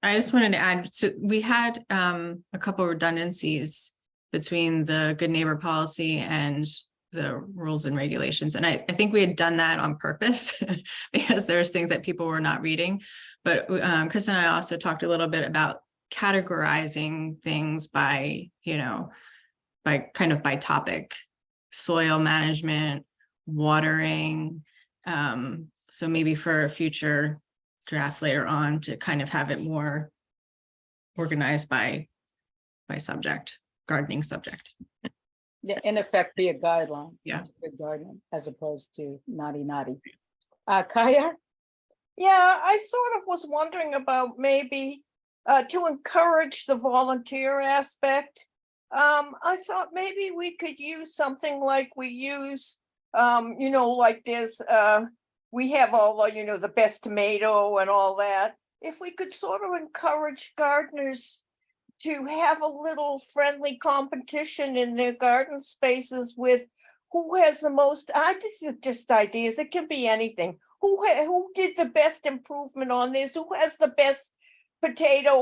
I just wanted to add, so we had a couple redundancies between the good neighbor policy and the rules and regulations. And I think we had done that on purpose because there's things that people were not reading. But Chris and I also talked a little bit about categorizing things by, by topic, soil management, watering. So maybe for a future draft later on to kind of have it more organized by subject, gardening subject. Yeah, in effect, be a guideline. Yeah. To good gardening as opposed to naughty. Kaya? Yeah, I sort of was wondering about maybe to encourage the volunteer aspect. I thought maybe we could use something like we use, like this, we have all, the best tomato and all that. If we could sort of encourage gardeners to have a little friendly competition in their garden spaces with who has the most, this is just ideas, it can be anything. Who did the best improvement on this? Who has the best potato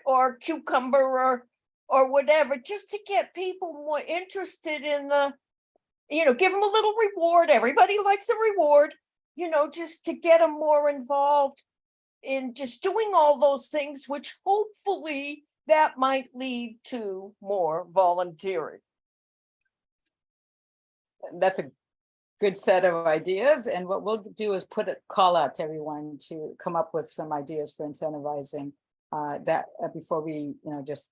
or cucumber or whatever, just to get people more interested in the, give them a little reward. Everybody likes a reward, just to get them more involved in just doing all those things, which hopefully that might lead to more volunteering. That's a good set of ideas. And what we'll do is put a call out to everyone to come up with some ideas for incentivizing that before we, just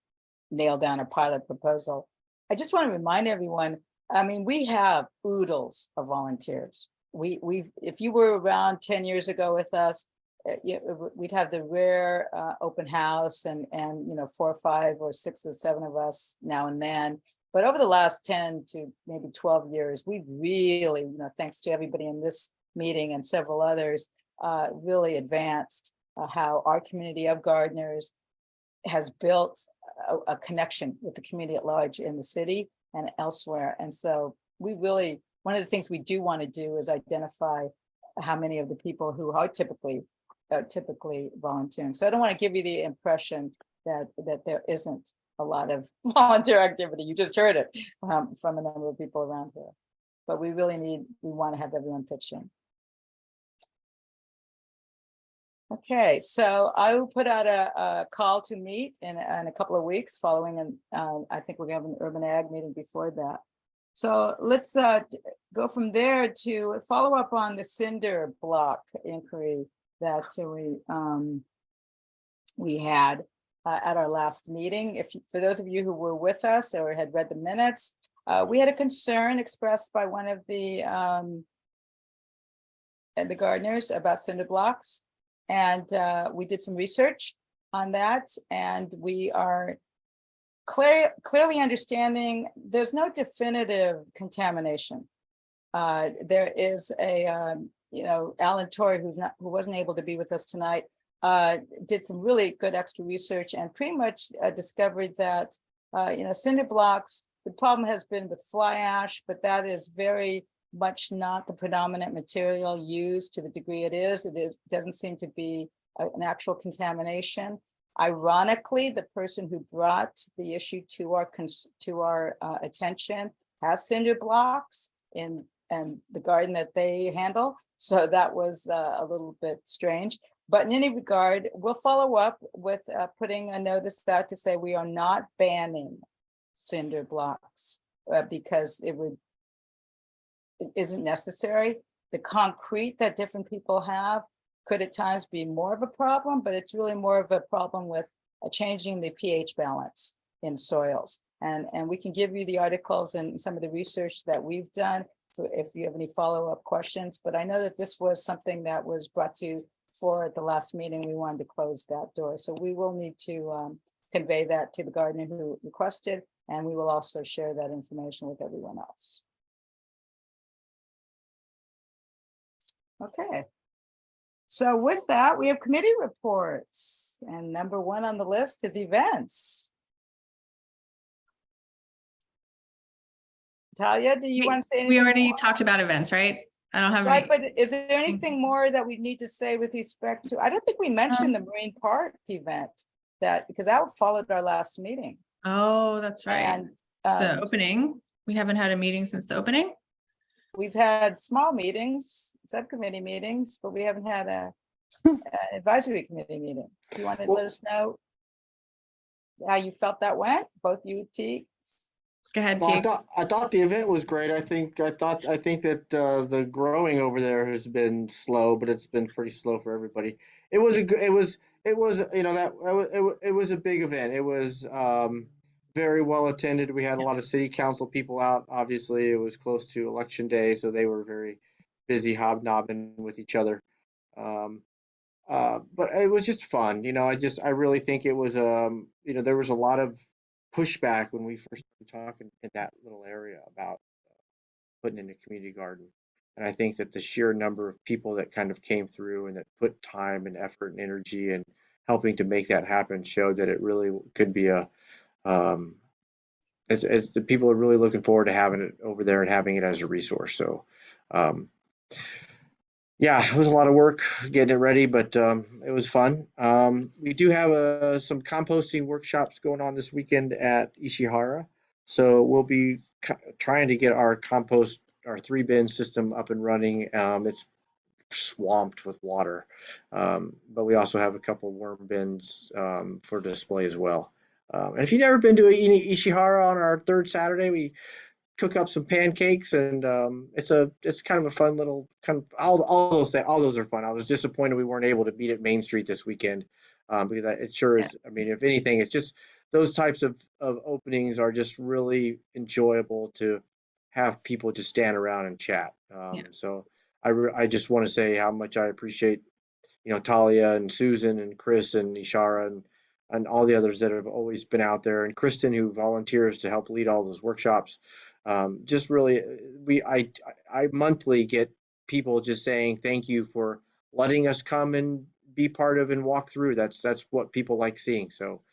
nail down a pilot proposal. I just want to remind everyone, we have oodles of volunteers. If you were around 10 years ago with us, we'd have the rare open house and 4 or 5 or 6 or 7 of us now and then. But over the last 10 to maybe 12 years, we've really, thanks to everybody in this meeting and several others, really advanced how our community of gardeners has built a connection with the community at large in the city and elsewhere. And so we really, one of the things we do want to do is identify how many of the people who are typically volunteering. So I don't want to give you the impression that there isn't a lot of volunteer activity. You just heard it from a number of people around here. But we want to have everyone pitch in. Okay, so I will put out a call to meet in a couple of weeks following, and I think we're going to have an urban ag meeting before that. So let's go from there to follow up on the cinder block inquiry that we had. at our last meeting. For those of you who were with us or had read the minutes, we had a concern expressed by one of the gardeners about cinder blocks. And we did some research on that, and we are clearly understanding there's no definitive contamination. There is a, Alan Torrey, who wasn't able to be with us tonight, did some really good extra research and pretty much discovered that, cinder blocks, the problem has been with fly ash, but that is very much not the predominant material used to the degree it is. Doesn't seem to be an actual contamination. Ironically, the person who brought the issue to our attention has cinder blocks in the garden that they handle. So that was a little bit strange. But in any regard, we'll follow up with putting a notice out to say we are not banning cinder blocks because it isn't necessary. The concrete that different people have could at times be more of a problem, but it's really more of a problem with changing the pH balance in soils. And we can give you the articles and some of the research that we've done if you have any follow-up questions. But I know that this was something that was brought to you for at the last meeting. We wanted to close that door. So we will need to convey that to the gardener who requested, and we will also share that information with everyone else. Okay. So with that, we have committee reports, and number one on the list is events. Talia, do you want to say anything? We already more? talked about events, right? I don't have Right, any. but is there anything more that we need to say with respect to, I don't think we mentioned the Marine Park event because that followed our last meeting. Oh, that's right. And The opening. We haven't had a meeting since the opening. we've had small meetings, subcommittee meetings, but we haven't had an advisory committee meeting. Do you want to let us know how you felt that went, both you, T? Go ahead, Well, T. I thought the event was great. I think that the growing over there has been slow, but it's been pretty slow for everybody. It was a big event. It was very well attended. We had a lot of city council people out. Obviously, it was close to election day, so they were very busy hobnobbing with each other. But it was just fun. I really think it was there was a lot of pushback when we first started talking in that little area about putting in a community garden. And I think that the sheer number of people that kind of came through and that put time and effort and energy and helping to make that happen showed that it really could be it's the people are really looking forward to having it over there and having it as a resource. So yeah, it was a lot of work getting it ready, but it was fun. We do have some composting workshops going on this weekend at Ishihara. So we'll be trying to get our 3-bin system up and running. It's swamped with water, but we also have a couple worm bins for display as well. And if you've never been to Ishihara on our third Saturday, we cook up some pancakes, and it's kind of a fun little all those are fun. I was disappointed we weren't able to meet at Main Street this weekend because it sure is. I mean, if anything, it's just those types of openings are just really enjoyable to have people just stand around and chat. So I just want to say how much I appreciate Talia and Susan and Chris and Ishara and all the others that have always been out there, and Kristen, who volunteers to help lead all those workshops. Just really, I monthly get people just saying thank you for letting us come and be part of and walk through. That's what people like seeing. So,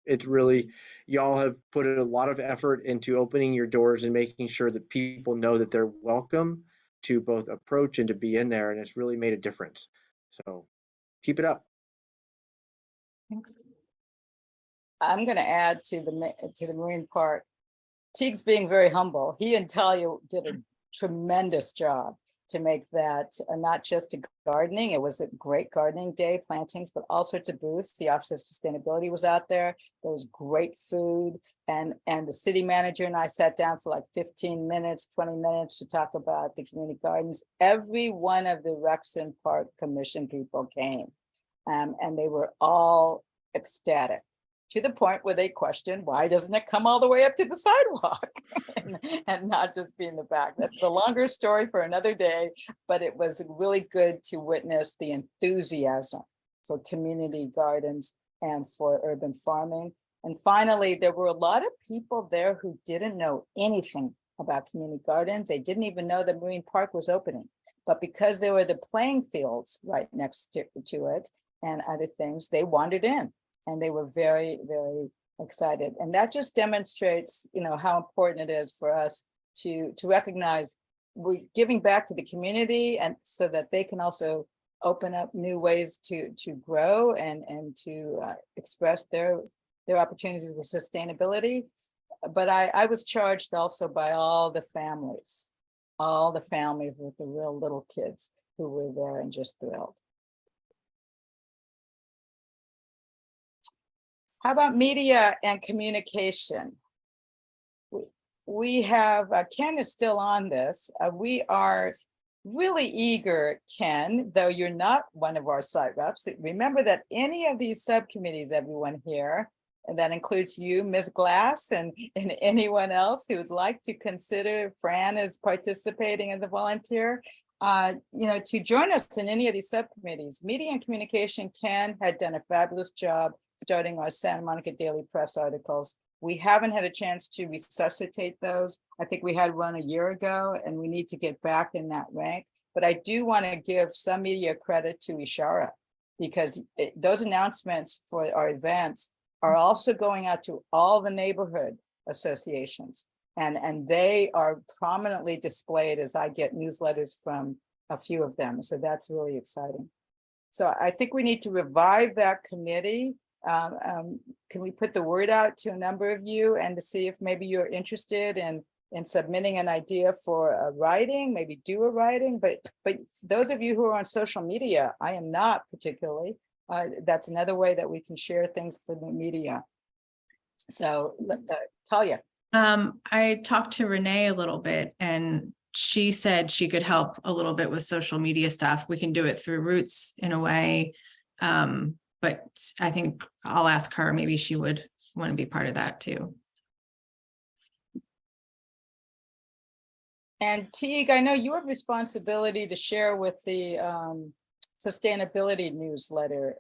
it's really, y'all have put a lot of effort into opening your doors and making sure that people know that they're welcome to both approach and to be in there, and it's really made a difference. So, keep it up. Thanks. I'm going to add to the Marine Park. Teague's being very humble. He and Talia did a tremendous job to make that not just a gardening. It was a great gardening day, plantings, but all sorts of booths. The Office of Sustainability was out there. There was great food, and the city manager and I sat down for like 15 minutes, 20 minutes to talk about the community gardens. Every one of the Rexon Park Commission people came. And they were all ecstatic, to the point where they questioned, why doesn't it come all the way up to the sidewalk and not just be in the back? That's a longer story for another day, but it was really good to witness the enthusiasm for community gardens and for urban farming. And finally, there were a lot of people there who didn't know anything about community gardens. They didn't even know that Marine Park was opening. But because there were the playing fields right next to it and other things, they wandered in and they were very, very excited. And that just demonstrates, how important it is for us to recognize we're giving back to the community, and so that they can also open up new ways to grow and to express their opportunities with sustainability. But I was charged also by all the families with the real little kids who were there and just thrilled. How about media and communication? We have, Ken is still on this. We are really eager, Ken, though you're not one of our site reps. Remember that any of these subcommittees, everyone here, and that includes you, Ms. Glass, and anyone else who would like to consider Fran as participating as a volunteer, to join us in any of these subcommittees. Media and communication, Ken had done a fabulous job starting our Santa Monica Daily Press articles. We haven't had a chance to resuscitate those. I think we had one a year ago, and we need to get back in that rank. But I do want to give some media credit to Ishara, because those announcements for our events are also going out to all the neighborhood associations. And they are prominently displayed as I get newsletters from a few of them. So that's really exciting. So I think we need to revive that committee. Can we put the word out to a number of you and to see if maybe you're interested in submitting an idea for a writing, maybe do a writing, but those of you who are on social media, I am not particularly, that's another way that we can share things for the media. So Talia. I talked to Renee a little bit, and she said she could help a little bit with social media stuff. We can do it through Roots in a way. But I think I'll ask her, maybe she would want to be part of that too. And Teague, I know you have responsibility to share with the sustainability newsletter.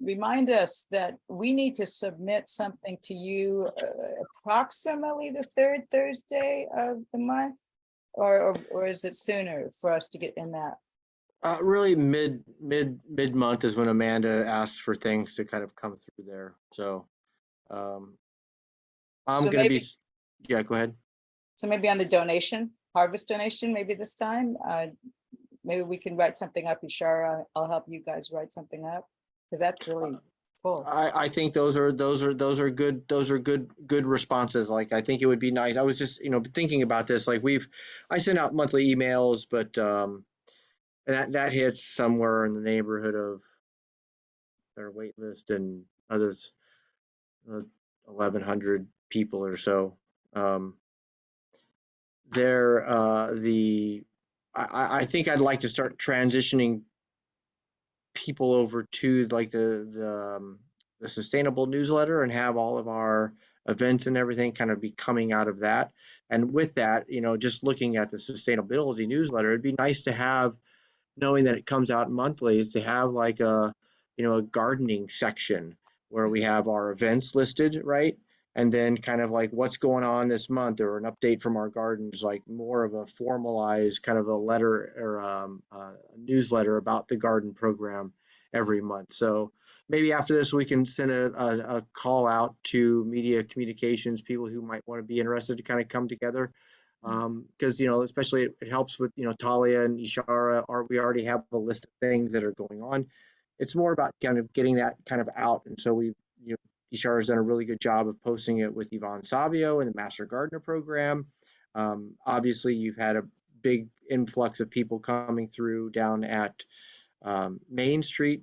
Remind us that we need to submit something to you approximately the third Thursday of the month, or is it sooner for us to get in that? Really mid-month is when Amanda asks for things to kind of come through there. So I'm going to be, yeah, go ahead. So maybe on the harvest donation, maybe this time, maybe we can write something up. Ishara, I'll help you guys write something up, because that's really full. I think those are good responses. Like, I think it would be nice. I was just, thinking about this, like I send out monthly emails, but that hits somewhere in the neighborhood of their wait list and others, 1,100 people or so. I think I'd like to start transitioning people over to like the sustainable newsletter and have all of our events and everything kind of be coming out of that. And with that, just looking at the sustainability newsletter, it'd be nice to have, knowing that it comes out monthly, is to have like a gardening section where we have our events listed, right? And then kind of like what's going on this month, or an update from our gardens, like more of a formalized kind of a letter or a newsletter about the garden program every month. So maybe after this, we can send a call out to media communications, people who might want to be interested to kind of come together. Because, especially it helps with, Talia and Ishara, we already have a list of things that are going on. It's more about kind of getting that kind of out. And so Ishara has done a really good job of posting it with Yvonne Savio and the Master Gardener program. Obviously, you've had a big influx of people coming through down at Main Street.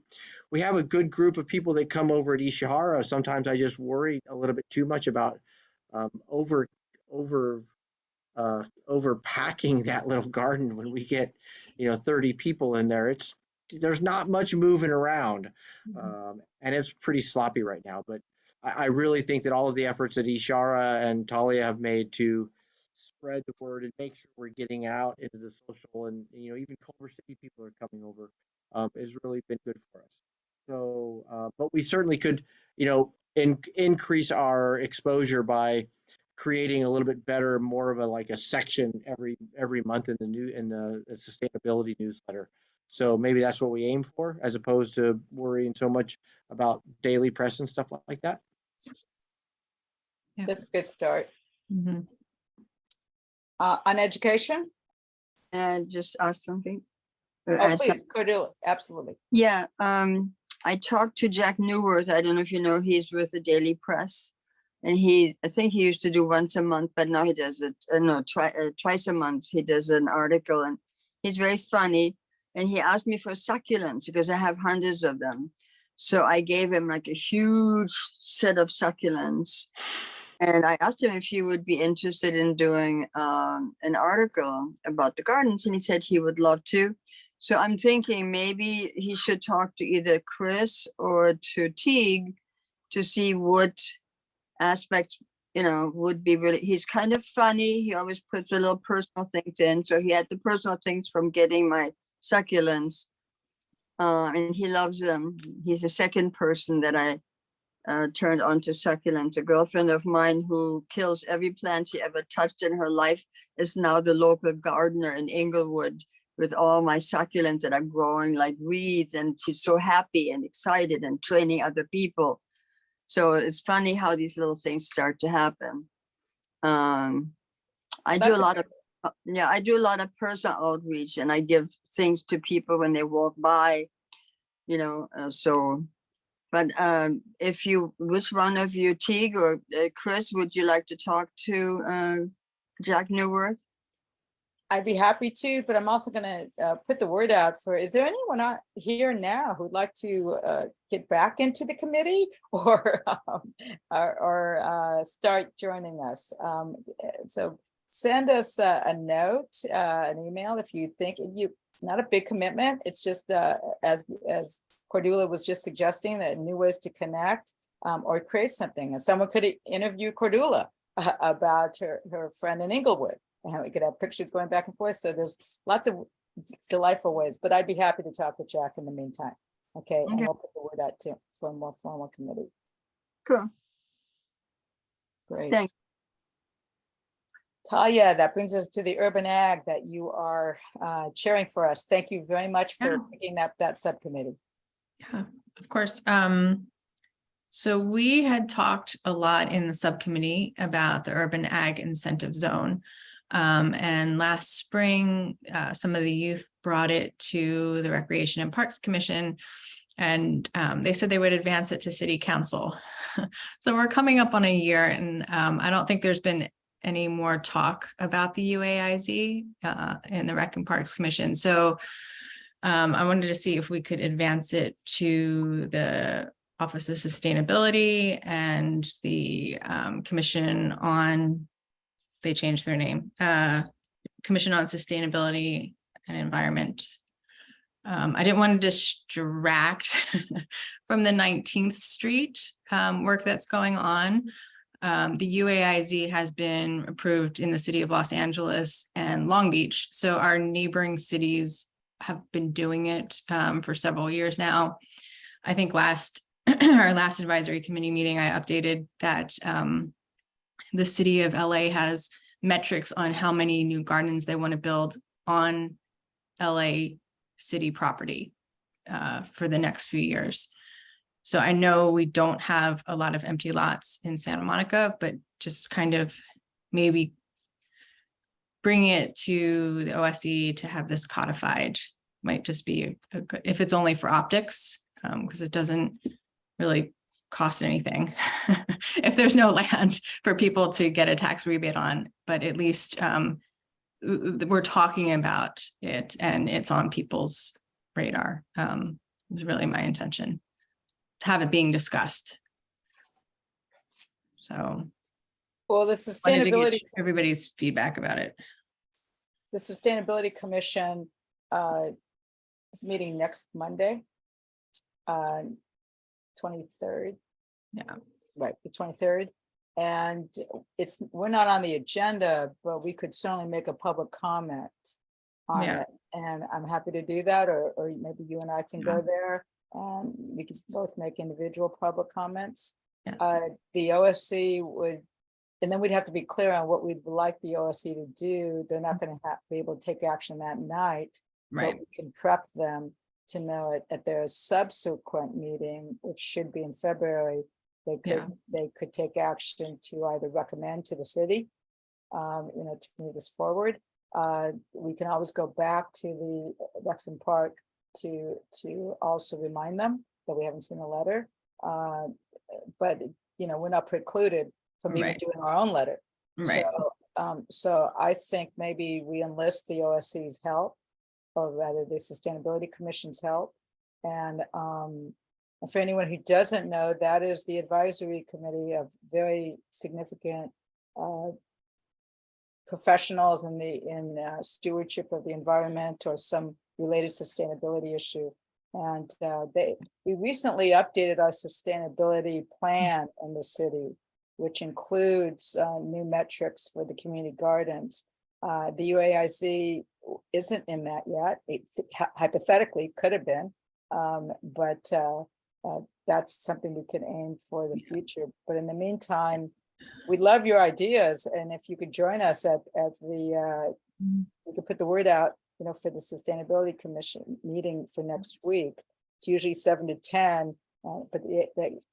We have a good group of people that come over at Ishara. Sometimes I just worry a little bit too much about overpacking that little garden when we get 30 people in there. there's not much moving around. And it's pretty sloppy right now, but I really think that all of the efforts that Ishara and Talia have made to spread the word and make sure we're getting out into the social, and even Culver City people are coming over, has really been good for us. So, but we certainly could, increase our exposure by creating a little bit better, more of a section every month in the sustainability newsletter. So maybe that's what we aim for, as opposed to worrying so much about daily press and stuff like that. Yeah. That's a good start. Mhm. On education? And just ask something. Oh, add some- please, Cordula, absolutely. Yeah, I talked to Jack Newworth. I don't know if you know, he's with the Daily Press. And I think he used to do once a month, but now he does it, twice a month. He does an article, and he's very funny. And he asked me for succulents because I have hundreds of them. So I gave him like a huge set of succulents. And I asked him if he would be interested in doing an article about the gardens, and he said he would love to. So I'm thinking maybe he should talk to either Chris or to Teague to see what aspects, would be really, he's kind of funny. He always puts a little personal things in. So he had the personal things from getting my succulents, and he loves them. He's the second person that I turned on to succulents. A girlfriend of mine who kills every plant she ever touched in her life is now the local gardener in Inglewood with all my succulents that are growing like weeds, and she's so happy and excited and training other people. So it's funny how these little things start to happen. I do a lot of personal outreach, and I give things to people when they walk by, but which one of you, Teague or Chris, would you like to talk to Jack Newworth? I'd be happy to, but I'm also going to put the word out for, is there anyone out here now who'd like to get back into the committee or start joining us? So send us a note, an email, if you think it's not a big commitment. It's just as Cordula was just suggesting, that new ways to connect or create something. And someone could interview Cordula about her friend in Inglewood, and how we could have pictures going back and forth. So there's lots of delightful ways, but I'd be happy to talk with Jack in the meantime. Okay, and we'll put the word out too for a more formal committee. Cool. Great. Thanks. Talia, that brings us to the urban ag that you are chairing for us. Thank you very much for picking that subcommittee. Yeah, of course. So we had talked a lot in the subcommittee about the urban ag incentive zone. And last spring, some of the youth brought it to the Recreation and Parks Commission, and they said they would advance it to City Council. So we're coming up on a year, and I don't think there's been any more talk about the UAIZ in the Rec and Parks Commission. So I wanted to see if we could advance it to the Office of Sustainability and the Commission on, they changed their name, Commission on Sustainability and Environment. I didn't want to distract from the 19th Street work that's going on. The UAIZ has been approved in the city of Los Angeles and Long Beach. So our neighboring cities have been doing it for several years now. I think our last advisory committee meeting, I updated that the city of LA has metrics on how many new gardens they want to build on LA city property for the next few years. So I know we don't have a lot of empty lots in Santa Monica, but just kind of maybe bring it to the OSE to have this codified might just be a good, if it's only for optics, because it doesn't really cost anything if there's no land for people to get a tax rebate on, but at least we're talking about it and it's on people's radar. Is really my intention to have it being discussed. So Well, the wanted to get sustainability, everybody's feedback about it. the Sustainability Commission is meeting next Monday. 23rd. Yeah. Right, the 23rd. And we're not on the agenda, but we could certainly make a public comment on Yeah. it. And I'm happy to do that, or maybe you and I can go there. And we can both make individual public comments. Yes. The OSC would, and then we'd have to be clear on what we'd like the OSC to do. They're not going to be able to take action that night. But Right. we can prep them to know it at their subsequent meeting, which should be in February. They could take action to either recommend to the city, to move this forward. We can always go back to the Rexham Park to also remind them that we haven't seen a letter. But, we're not precluded from even Right. doing our own letter. Right. So I think maybe we enlist the OSC's help, or rather the Sustainability Commission's help. And for anyone who doesn't know, that is the advisory committee of very significant professionals in stewardship of the environment or some related sustainability issue. And we recently updated our sustainability plan in the city, which includes new metrics for the community gardens. The UAIZ isn't in that yet. It hypothetically could have been, but that's something we can aim for the future. But in the meantime, we love your ideas, and if you could join us at the, we could put the word out, for the Sustainability Commission meeting for next week. It's usually 7 to 10, but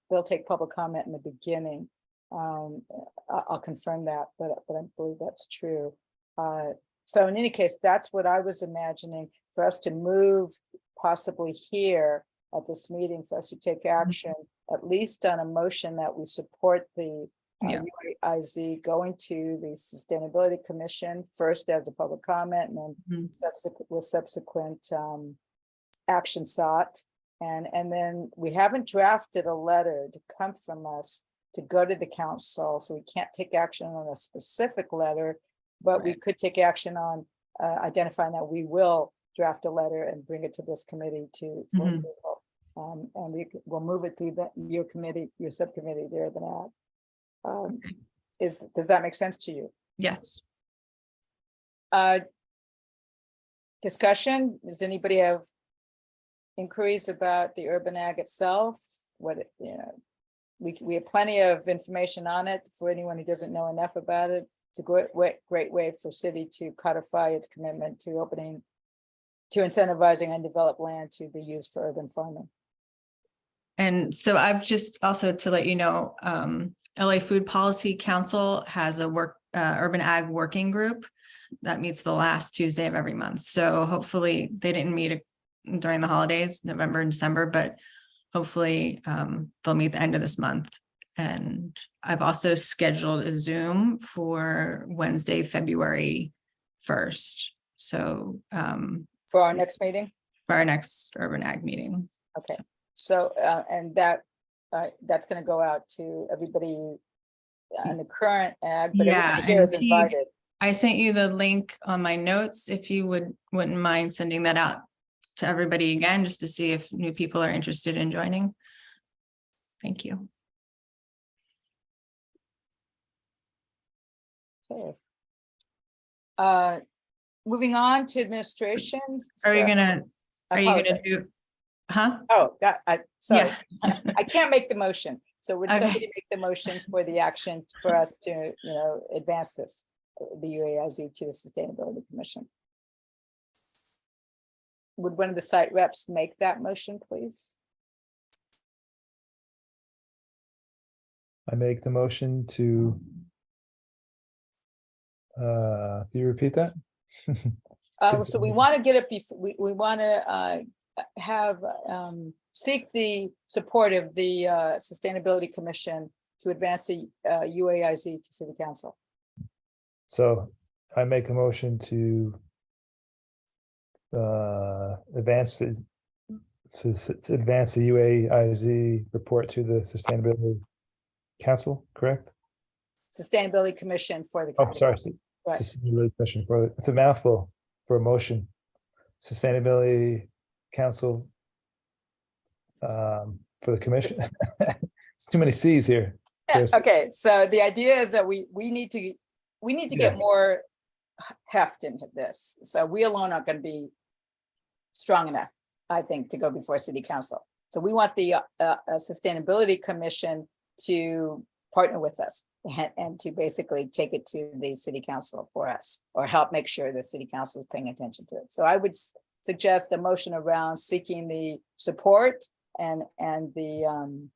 they'll take public comment in the beginning. I'll confirm that, but I believe that's true. So in any case, that's what I was imagining, for us to move possibly here at this meeting, for us to take action, at least on a motion that we support the UAIZ going to the Sustainability Commission first as a public comment, and then subsequent action sought. And then we haven't drafted a letter to come from us to go to the council, so we can't take action on a specific letter, but we could take action on identifying that we will draft a letter and bring it to this committee for approval. And we'll move it through your committee, your subcommittee there, the NAG. Does that make sense to you? Yes. Discussion, does anybody have inquiries about the urban ag itself? We have plenty of information on it for anyone who doesn't know enough about it. It's a great way for city to codify its commitment to incentivizing undeveloped land to be used for urban farming. And so I've just also to let you know, LA Food Policy Council has a urban ag working group that meets the last Tuesday of every month. So hopefully they didn't meet during the holidays, November and December, but hopefully they'll meet the end of this month. And I've also scheduled a Zoom for Wednesday, February 1st. So for our next meeting? For our next urban ag meeting. Okay. So, and that's going to go out to everybody on the current ag, but everybody here is invited. I sent you the link on my notes. If you wouldn't mind sending that out to everybody again, just to see if new people are interested in joining. Thank you. Okay. Moving on to administration. Are you gonna do? Huh? Oh, sorry. Yeah. I can't make the motion. So would Okay. somebody make the motion for the action for us to, advance this, the UAIZ to the Sustainability Commission? Would one of the site reps make that motion, please? I make the motion to. Do you repeat that? So we want to get it before, we want to have, seek the support of the Sustainability Commission to advance the UAIZ to City Council. So I make a motion to advance the UAIZ report to the Sustainability Council, correct? Sustainability Commission for the Oh, council. sorry. Right. Sustainability Commission it's a mouthful for a motion. Sustainability council for the commission. It's too many Cs here. Chris. Okay, so the idea is that we need to Yeah. get more heft into this. So we alone aren't going to be strong enough, I think, to go before city council. So we want the Sustainability Commission to partner with us and to basically take it to the city council for us, or help make sure the city council is paying attention to it. So I would suggest a motion around seeking the support and the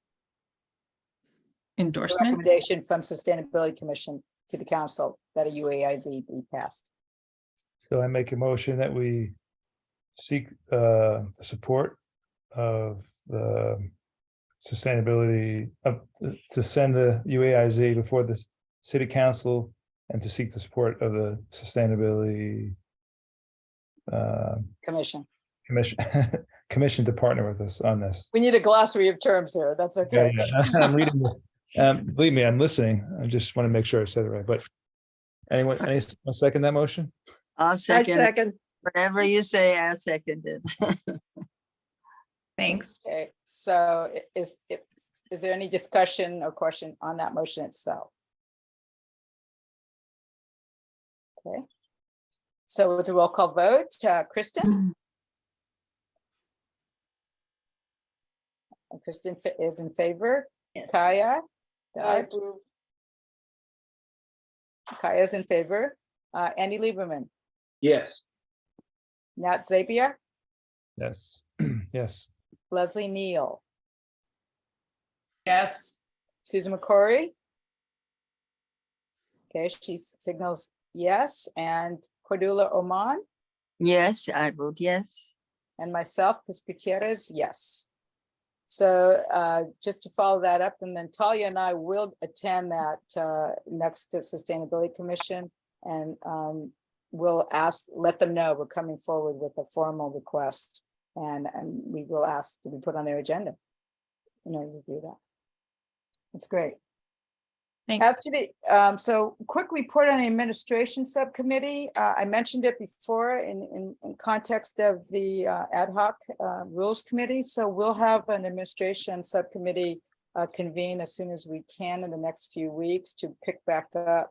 Endorsement. recommendation from Sustainability Commission to the council that a UAIZ be passed. So I make a motion that we seek the support of the sustainability to send the UAIZ before the city council and to seek the support of the sustainability Commission. commission to partner with us on this. We need a glossary of terms here. That's Yeah, okay. yeah. I'm reading. Believe me, I'm listening. I just want to make sure I said it right. But anyone second that motion? I'll I second, second. whatever you say, I'll second it. Thanks. Okay, so is there any discussion or question on that motion itself? Okay. So with the roll call vote, Kristen? Kristen is in favor. Kaya? I approve. Kaya's in favor. Andy Lieberman, Yes. Nat Zapier, Yes. Yes. Leslie Neal, Yes. Susan McCory. Okay, she signals yes, and Cordula Oman, Yes, I vote yes. and myself, Chris Gutierrez, yes. So just to follow that up, and then Talia and I will attend that next Sustainability Commission, and we'll let them know we're coming forward with a formal request, and we will ask to be put on their agenda. You know, you do that. That's great. Thanks. As to the, so quick report on the administration subcommittee. I mentioned it before in context of the ad hoc rules committee. So we'll have an administration subcommittee convene as soon as we can in the next few weeks to pick back up,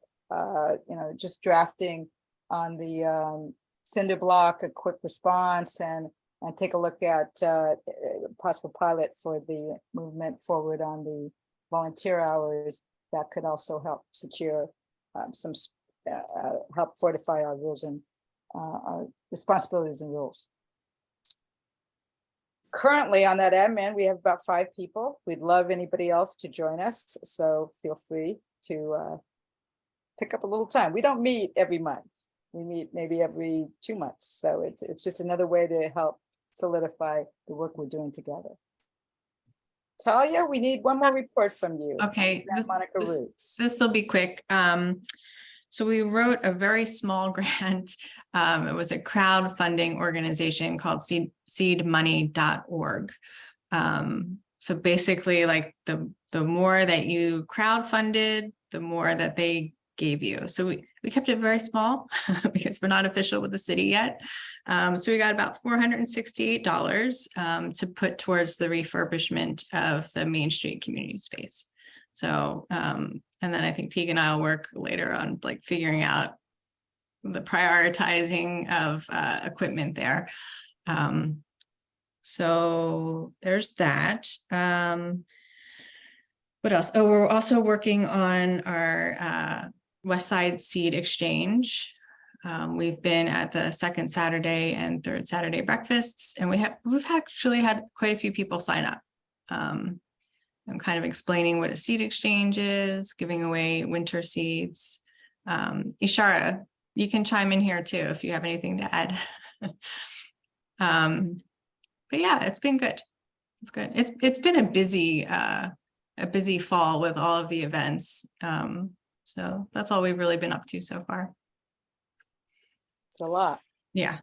just drafting on the cinder block, a quick response, and take a look at possible pilot for the movement forward on the volunteer hours. That could also help secure help fortify our rules and our responsibilities and rules. Currently on that admin, we have about 5 people. We'd love anybody else to join us, so feel free to pick up a little time. We don't meet every month. We meet maybe every 2 months. So it's just another way to help solidify the work we're doing together. Talia, we need one more report from you. Okay, Santa Monica this- Roots. This will be quick. So we wrote a very small grant. It was a crowdfunding organization called seedmoney.org. So basically, like the more that you crowdfunded, the more that they gave you. So we kept it very small because we're not official with the city yet. So we got about $468 to put towards the refurbishment of the Main Street community space. So, and then I think Teague and I will work later on like figuring out the prioritizing of equipment there. So there's that. What else? Oh, we're also working on our West Side Seed Exchange. We've been at the second Saturday and third Saturday breakfasts, and we've actually had quite a few people sign up. I'm kind of explaining what a seed exchange is, giving away winter seeds. Ishara, you can chime in here too if you have anything to add. But yeah, it's been good. It's good. It's been a busy fall with all of the events. So that's all we've really been up to so far. It's a lot. Yeah.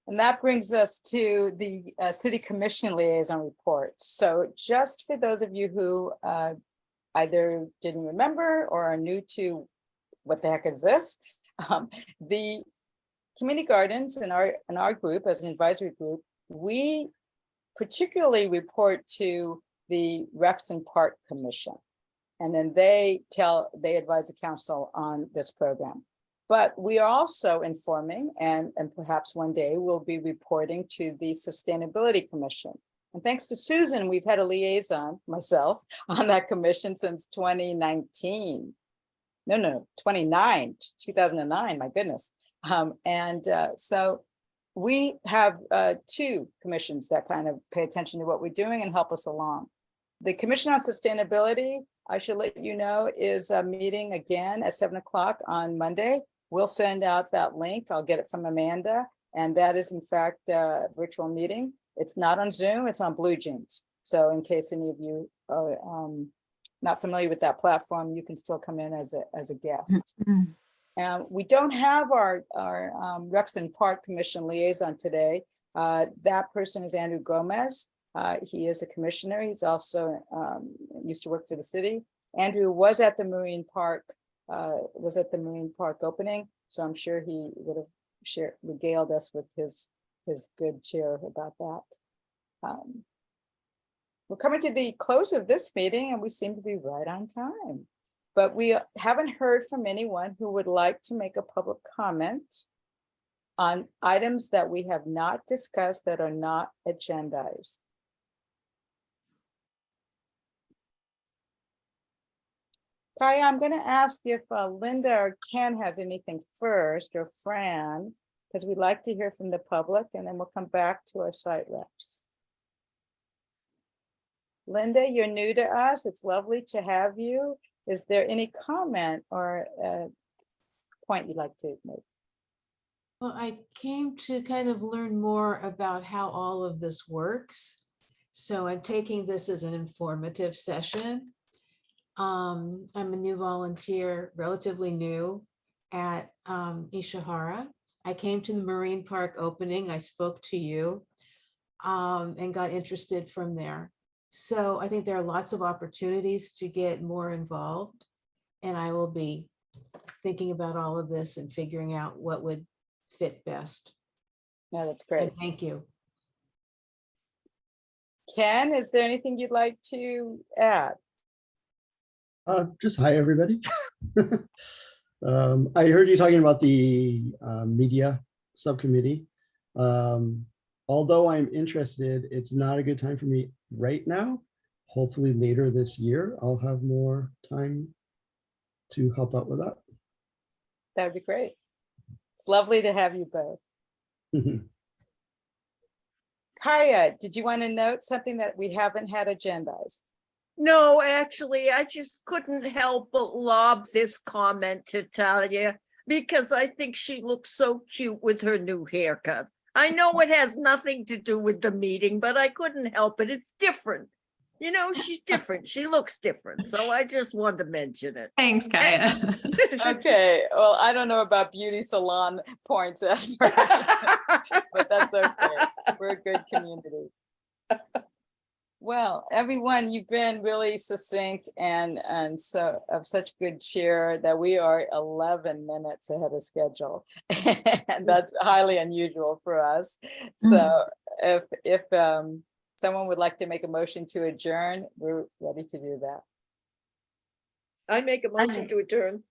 And that brings us to the City Commission Liaison Report. So just for those of you who either didn't remember or are new to what the heck is this, the community gardens in our group as an advisory group, we particularly report to the Rex and Park Commission. And then they advise the council on this program. But we are also informing, and perhaps one day we'll be reporting to the Sustainability Commission. And thanks to Susan, we've had a liaison, myself, on that commission since 2019. No, 2009, my goodness. So we have two commissions that kind of pay attention to what we're doing and help us along. The Commission on Sustainability, I should let you know, is meeting again at 7 o'clock on Monday. We'll send out that link. I'll get it from Amanda. And that is in fact a virtual meeting. It's not on Zoom, it's on BlueJeans. So in case any of you are not familiar with that platform, you can still come in as a guest. We don't have our Rex and Park Commission liaison today. That person is Andrew Gomez. He is a commissioner. He's also used to work for the city. Andrew was at the Marine Park opening, so I'm sure he would have regaled us with his good cheer about that. We're coming to the close of this meeting and we seem to be right on time. But we haven't heard from anyone who would like to make a public comment on items that we have not discussed that are not agendized. Kaya, I'm going to ask if Linda or Ken has anything first, or Fran, because we'd like to hear from the public, and then we'll come back to our site reps. Linda, you're new to us. It's lovely to have you. Is there any comment or point you'd like to make? Well, I came to kind of learn more about how all of this works. So I'm taking this as an informative session. I'm a new volunteer, relatively new at Ishihara. I came to the Marine Park opening. I spoke to you and got interested from there. So I think there are lots of opportunities to get more involved, and I will be thinking about all of this and figuring out what would fit best. Yeah, that's great. And thank you. Ken, is there anything you'd like to add? Just hi, everybody. I heard you talking about the media subcommittee. Although I'm interested, it's not a good time for me right now. Hopefully later this year, I'll have more time to help out with that. That would be great. It's lovely to have you both. Kaya, did you want to note something that we haven't had agendized? No, actually, I just couldn't help but lob this comment to Talia because I think she looks so cute with her new haircut. I know it has nothing to do with the meeting, but I couldn't help it. It's different. You know, she's different. She looks different. So I just wanted to mention it. Thanks, Kaya. Okay, well, I don't know about beauty salon points, but that's okay. We're a good community. Well, everyone, you've been really succinct and so of such good cheer that we are 11 minutes ahead of schedule. And that's highly unusual for us. So if someone would like to make a motion to adjourn, we're ready to do that. I make a motion to adjourn.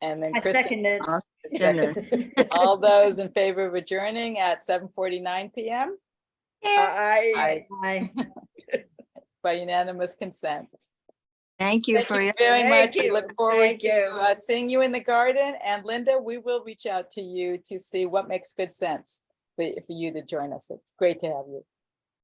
And then I second it. Kristen, all those in favor of adjourning at 7:49 p.m. I By unanimous consent. Thank you Thank for you your. very Thank much. We you. look forward Thank to you. seeing you in the garden. And Linda, we will reach out to you to see what makes good sense for you to join us. It's great to have you.